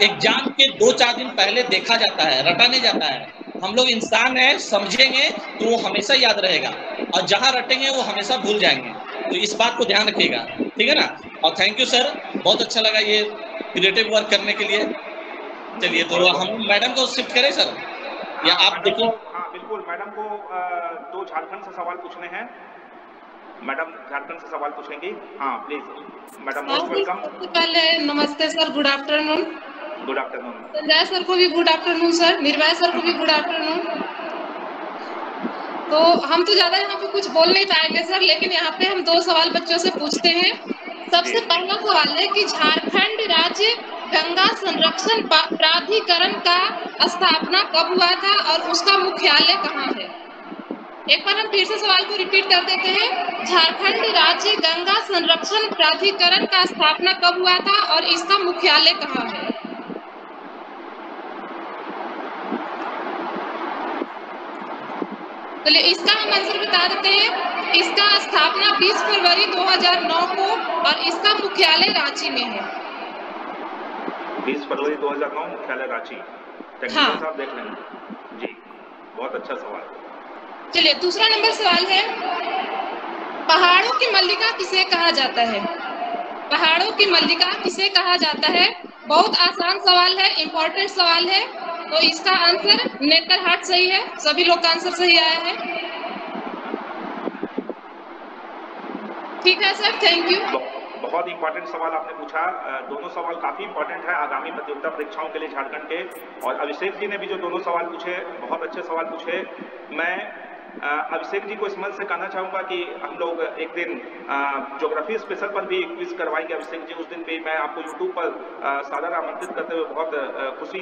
एग्जाम के 2-4 दिन पहले देखा जाता है, रटा नहीं जाता है। हम लोग इंसान हैं, समझेंगे तो वो हमेशा याद रहेगा, और जहां रटेंगे वो हमेशा भूल जाएंगे। तो इस बात को ध्यान रखिएगा, ठीक है ना। और थैंक यू सर, बहुत अच्छा लगा ये क्रिएटिव वर्क करने के लिए। चलिए तो हम मैडम को शिफ्ट करें सर, या आप देखिए। हाँ बिल्कुल, मैडम को 2 झारखंड से सवाल पूछने हैं। मैडम झारखंड से सवाल पूछेंगी, हाँ प्लीज मैडम, मोस्ट वेलकम। पहले नमस्ते sir, good afternoon. Good afternoon. Sanjay sir को भी गुड आफ्टरनून सर, निर्भय सर को भी गुड आफ्टरनून। तो हम तो ज्यादा यहाँ पे कुछ बोल नहीं पाएंगे सर, लेकिन यहाँ पे हम 2 सवाल बच्चों से पूछते हैं। सबसे पहला सवाल है कि झारखंड राज्य गंगा संरक्षण प्राधिकरण का स्थापना कब हुआ था और उसका मुख्यालय कहाँ है। एक बार हम फिर से सवाल को रिपीट कर देते हैं। झारखंड राज्य गंगा संरक्षण प्राधिकरण का स्थापना कब हुआ था और इसका मुख्यालय कहाँ है। चलिए इसका हम आंसर बता देते हैं। इसका स्थापना 20 फरवरी 2009 को, और इसका मुख्यालय रांची में है। 20 फरवरी 2009 मुख्यालय रांची। हाँ साहब देख लेंगे जी, बहुत अच्छा सवाल। चलिए दूसरा नंबर सवाल है, पहाड़ों की मल्लिका किसे कहा जाता है। पहाड़ों की मल्लिका किसे कहा जाता है। बहुत आसान सवाल है, इंपॉर्टेंट सवाल है। तो इसका आंसर नेतरहाट सही है, सभी लोग का आंसर सही आया है। ठीक है सर, थैंक यू। बहुत इंपॉर्टेंट सवाल आपने पूछा। दोनों सवाल काफ़ी इंपॉर्टेंट है आगामी प्रतियोगिता परीक्षाओं के लिए झारखंड के। और अभिषेक जी ने भी जो दोनों सवाल पूछे, बहुत अच्छे सवाल पूछे। मैं अभिषेक जी को इस मंच से कहना चाहूँगा कि हम लोग एक दिन ज्योग्राफी स्पेशल पर भी क्विज करवाएंगे अभिषेक जी। उस दिन भी मैं आपको यूट्यूब पर सादर आमंत्रित करते हुए बहुत खुशी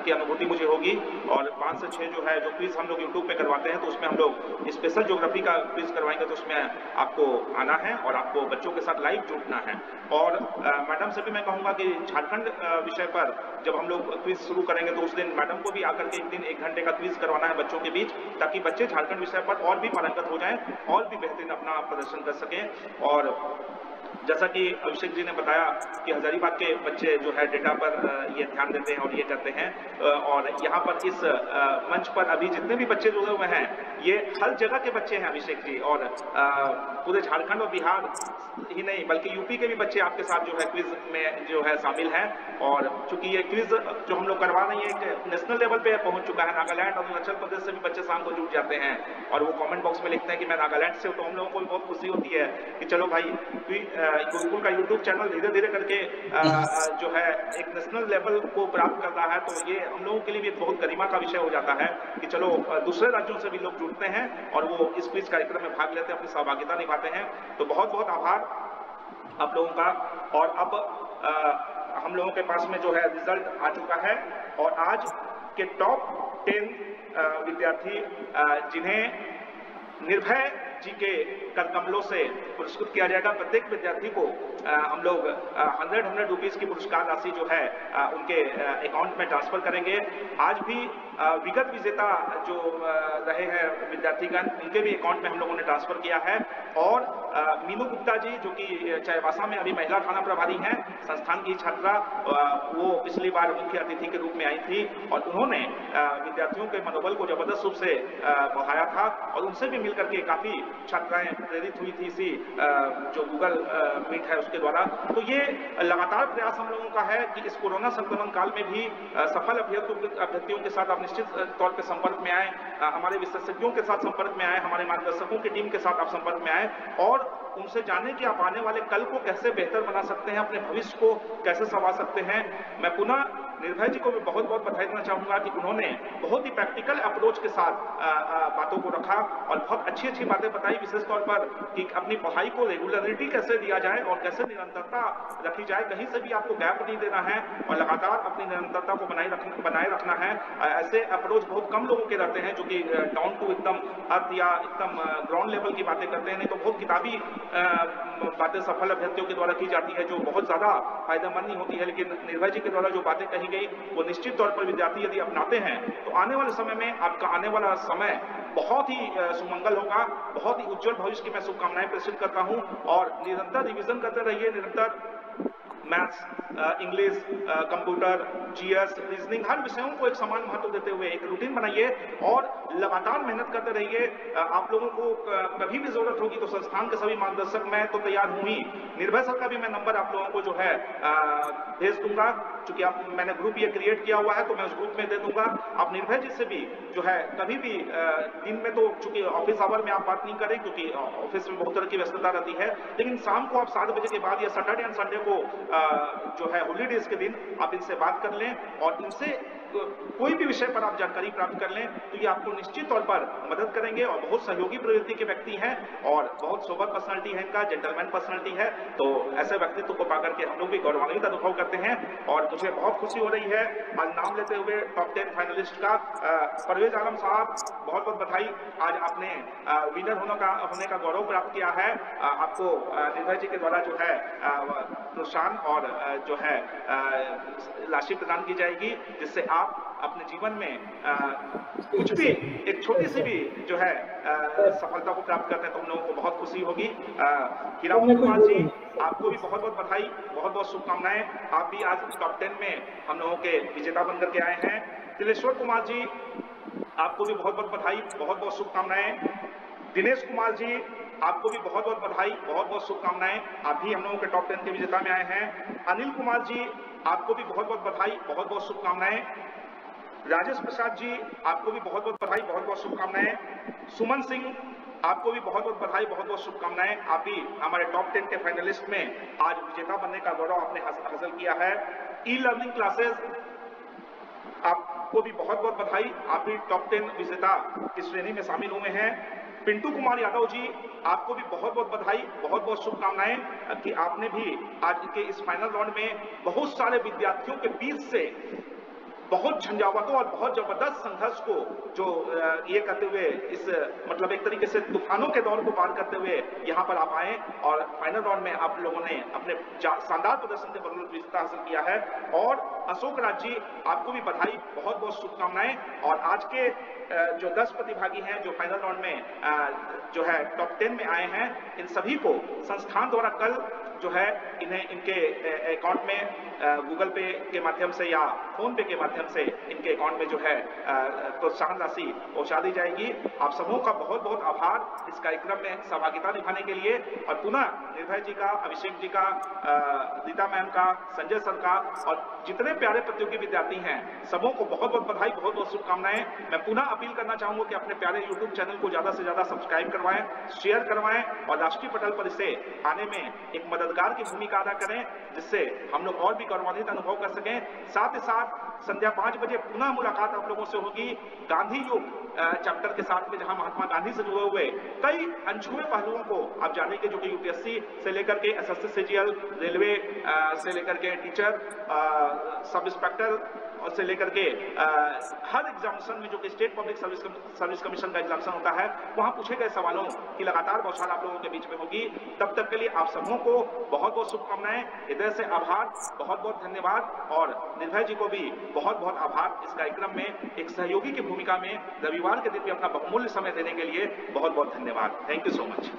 की अनुभूति मुझे होगी। और 5 से 6 जो है जो क्विज हम लोग यूट्यूब पे करवाते हैं, तो उसमें हम लोग स्पेशल ज्योग्राफी का क्विज करवाएंगे, तो उसमें आपको आना है और आपको बच्चों के साथ लाइव जुड़ना है। और मैडम से भी मैं कहूँगा कि झारखंड विषय पर जब हम लोग क्विज शुरू करेंगे तो उस दिन मैडम को भी आकर के एक दिन 1 घंटे का क्विज करवाना है बच्चों के बीच, ताकि बच्चे झारखंड विषय पर और भी पारंगत हो जाएं और भी बेहतरीन अपना प्रदर्शन कर सकें। और जैसा कि अभिषेक जी ने बताया कि हजारीबाग के बच्चे जो है डेटा पर ये ध्यान देते हैं और ये करते हैं। और यहाँ पर इस मंच पर अभी जितने भी बच्चे जुड़े हुए हैं, ये हर जगह के बच्चे हैं अभिषेक जी। और पूरे झारखंड और बिहार ही नहीं बल्कि यूपी के भी बच्चे आपके साथ जो है क्विज में जो है शामिल हैं। और चूंकि ये क्विज जो हम लोग करवा रहे हैं एक नेशनल लेवल पे पहुंच चुका है, नागालैंड और अरुणाचल प्रदेश से भी बच्चे शाम को जुड़ जाते हैं और वो कमेंट बॉक्स में लिखते हैं कि मैं नागालैंड से हूं। तो हम लोगों को भी बहुत खुशी होती है कि चलो भाई गुरुकुल का यूट्यूब चैनल धीरे धीरे करके जो है एक नेशनल लेवल को प्राप्त कर रहा है। तो ये हम लोगों के लिए भी एक बहुत गरिमा का विषय हो जाता है कि चलो दूसरे राज्यों से भी लोग जुड़ते हैं और वो इस क्विज कार्यक्रम में भाग लेते हैं, अपनी सहभागिता निभाते हैं। तो बहुत बहुत आभार आप लोगों का। और अब हम लोगों के पास में जो है रिजल्ट आ चुका है और आज के टॉप 10 विद्यार्थी जिन्हें निर्भय जी के करकमलों से पुरस्कृत किया जाएगा। प्रत्येक विद्यार्थी को हम लोग 100 रुपीज की पुरस्कार राशि जो है उनके अकाउंट में ट्रांसफर करेंगे। आज भी विगत विजेता जो रहे हैं विद्यार्थीगण, उनके भी अकाउंट में हम लोगों ने ट्रांसफर किया है। और मीनू गुप्ता जी जो कि चाईबासा में अभी महिला थाना प्रभारी हैं, संस्थान की छात्रा, वो पिछली बार मुख्य अतिथि के रूप में आई थी और उन्होंने विद्यार्थियों के मनोबल को जबरदस्त रूप से बढ़ाया था और उनसे भी मिलकर के काफी छात्राएं प्रेरित हुई थी इसी जो गूगल मीट है उसके द्वारा। तो ये लगातार प्रयास हम लोगों का है कि इस कोरोना संक्रमण काल में भी सफल अभ्यर्थियों के साथ आप निश्चित तौर पे संपर्क में आए, हमारे विशेषज्ञों के साथ संपर्क में आए, हमारे मार्गदर्शकों की टीम के साथ आप संपर्क में आए और उनसे जाने कि आप आने वाले कल को कैसे बेहतर बना सकते हैं, अपने भविष्य को कैसे संवार सकते हैं। मैं पुनः निर्भय जी को भी बहुत बहुत बधाई देना चाहूंगा कि उन्होंने बहुत ही प्रैक्टिकल अप्रोच के साथ बातों को रखा और बहुत अच्छी अच्छी बातें बताई, विशेष तौर पर कि अपनी पढ़ाई को रेगुलरिटी कैसे दिया जाए और कैसे निरंतरता रखी जाए, कहीं से भी आपको गैप नहीं देना है और लगातार अपनी निरंतरता को बनाए रखना है। ऐसे अप्रोच बहुत कम लोगों के रहते हैं जो कि डाउन टू एकदम अर्थ या एकदम ग्राउंड लेवल की बातें करते हैं, नहीं तो बहुत किताबी बातें सफल अभ्यर्थियों के द्वारा की जाती है जो बहुत ज्यादा फायदेमंद नहीं होती है। लेकिन निर्भय जी के द्वारा जो बातें कही गई वो निश्चित तौर पर विद्यार्थी यदि अपनाते हैं तो आने वाले समय में आपका आने वाला समय बहुत ही सुमंगल होगा, बहुत ही उज्जवल भविष्य की मैं शुभकामनाएं प्रेषित करता हूं। और निरंतर रिवीजन करते रहिए, निरंतर maths, English, computer, GS, reasoning, हर विषयों को एक समान महत्व देते हुए एक रूटीन बनाइए और लगातार मेहनत करते रहिए। आप लोगों को कभी भी जरूरत होगी तो संस्थान के सभी मार्गदर्शक मैं तो तैयार हूं ही। निर्भय सर का भी मैं नंबर आप लोगों को जो है भेज दूंगा, चूंकि मैंने ग्रुप ये क्रिएट किया हुआ है तो मैं उस ग्रुप में दे दूंगा। आप निर्भय जी से भी जो है कभी भी दिन में तो चूंकि ऑफिस आवर में आप बात नहीं करें क्योंकि ऑफिस में बहुत तरह की व्यस्तता रहती है, लेकिन शाम को आप 7 बजे के बाद या सैटरडे एंड संडे को जो है हॉलीडेज के दिन आप इनसे बात कर लें और इनसे कोई भी विषय पर आप जानकारी प्राप्त कर लें तो ये आपको निश्चित तौर पर मदद करेंगे। और बहुत सहयोगी प्रवृत्ति के व्यक्ति हैं और बहुत सोबर पर्सनालिटी है इनका, जेंटलमैन पर्सनालिटी है। तो ऐसे व्यक्तित्व को पाकर के हम लोग भी गौरवान्वित अनुभव करते हैं और मुझे बहुत खुशी हो रही है आज नाम लेते हुए टॉप 10 फाइनलिस्ट का। परवेज आलम साहब बहुत बहुत बधाई, आज आपने विनर होने का गौरव प्राप्त किया है। आपको निर्भय जी के द्वारा जो है प्रोत्साहन और जो है राशि प्रदान की जाएगी, जिससे आप अपने जीवन में कुछ भी एक छोटी सी भी जो है सफलता को प्राप्त करते हैं तो हम लोगों को बहुत खुशी होगी। हिरामन कुमार जी आपको भी बहुत बहुत बधाई, बहुत बहुत शुभकामनाएं। आप भी आज टॉप 10 में हम लोगों के विजेता बनकर के आए हैं। तिलेश्वर कुमार जी आपको भी बहुत बहुत बधाई, बहुत बहुत शुभकामनाएं। दिनेश कुमार जी आपको भी बहुत बहुत बधाई, बहुत बहुत शुभकामनाएं। आप भी हम लोगों के टॉप 10 के विजेता में आए हैं। अनिल कुमार जी आपको भी बहुत बहुत बधाई, बहुत बहुत शुभकामनाएं। राजेश प्रसाद जी, आपको भी बहुत बहुत बधाई, बहुत बहुत शुभकामनाएं। सुमन सिंह, आपको भी बहुत बहुत बधाई, बहुत बहुत शुभकामनाएं। आप भी हमारे टॉप 10 के फाइनलिस्ट में आज विजेता बनने का गौरव आपने हासिल किया है। ई लर्निंग क्लासेस, आपको भी बहुत बहुत बधाई, आप भी टॉप 10 विजेता की श्रेणी में शामिल हुए हैं। पिंटू कुमार यादव जी, आपको भी बहुत बहुत बधाई, बहुत बहुत शुभकामनाएं कि आपने भी आज के इस फाइनल राउंड में बहुत सारे विद्यार्थियों के बीच से बहुत झंझावातों और बहुत जबरदस्त संघर्ष को जो ये करते हुए इस मतलब एक तरीके से तूफानों के दौर को पार करते हुए यहाँ पर आप आए और फाइनल राउंड में आप लोगों ने अपने शानदार प्रदर्शन के बदौलत विजेता हासिल किया है। और अशोक राज जी, आपको भी बधाई, बहुत बहुत शुभकामनाएं। और आज के जो 10 प्रतिभागी हैं जो फाइनल राउंड में जो है टॉप 10 में आए हैं, इन सभी को संस्थान द्वारा कल जो है इन्हें इनके अकाउंट में गूगल पे के माध्यम से या फोन पे के माध्यम से इनके अकाउंट में जो है प्रोत्साहन राशि पहुंचा दी जाएगी। आप सबों का बहुत बहुत आभार इस कार्यक्रम में सहभागिता निभाने के लिए। और पुनः निर्भय जी का, अभिषेक जी का, रीता मैम का, संजय सर का और जितने प्यारे प्रतियोगी विद्यार्थी हैं सबों को बहुत बहुत बधाई, बहुत बहुत शुभकामनाएं। मैं पुनः अपील करना चाहूंगा कि अपने प्यारे यूट्यूब चैनल को ज्यादा से ज्यादा सब्सक्राइब करवाएं, शेयर करवाएं और राष्ट्रीय पटल पर इसे आने में एक मददगार की भूमिका अदा करें, जिससे हम लोग और भी गौरवान्वित अनुभव कर सकें। साथ ही साथ संध्या 5 बजे पुनः मुलाकात आप लोगों से होगी गांधी युग चैप्टर के साथ में, जहां महात्मा गांधी से जुड़े हुए कई अनछुए पहलुओं को आप जानेंगे, जो कि यूपीएससी से लेकर के एसएससी, सीजीएल, रेलवे से लेकर के टीचर, सब इंस्पेक्टर और से लेकर के हर एग्जामिनेशन में जो कि स्टेट पब्लिक सर्विस कमीशन का एग्जामिनेशन होता है, वहां पूछे गए सवालों की लगातार बौछार आप लोगों के बीच में होगी। तब तक के लिए आप सबों को बहुत बहुत शुभकामनाएं, हृदय से आभार, बहुत बहुत धन्यवाद। और निर्भय जी को भी बहुत बहुत आभार इस कार्यक्रम में एक सहयोगी की भूमिका में रविवार के दिन भी अपना बहुमूल्य समय देने के लिए बहुत बहुत धन्यवाद। Thank you so much.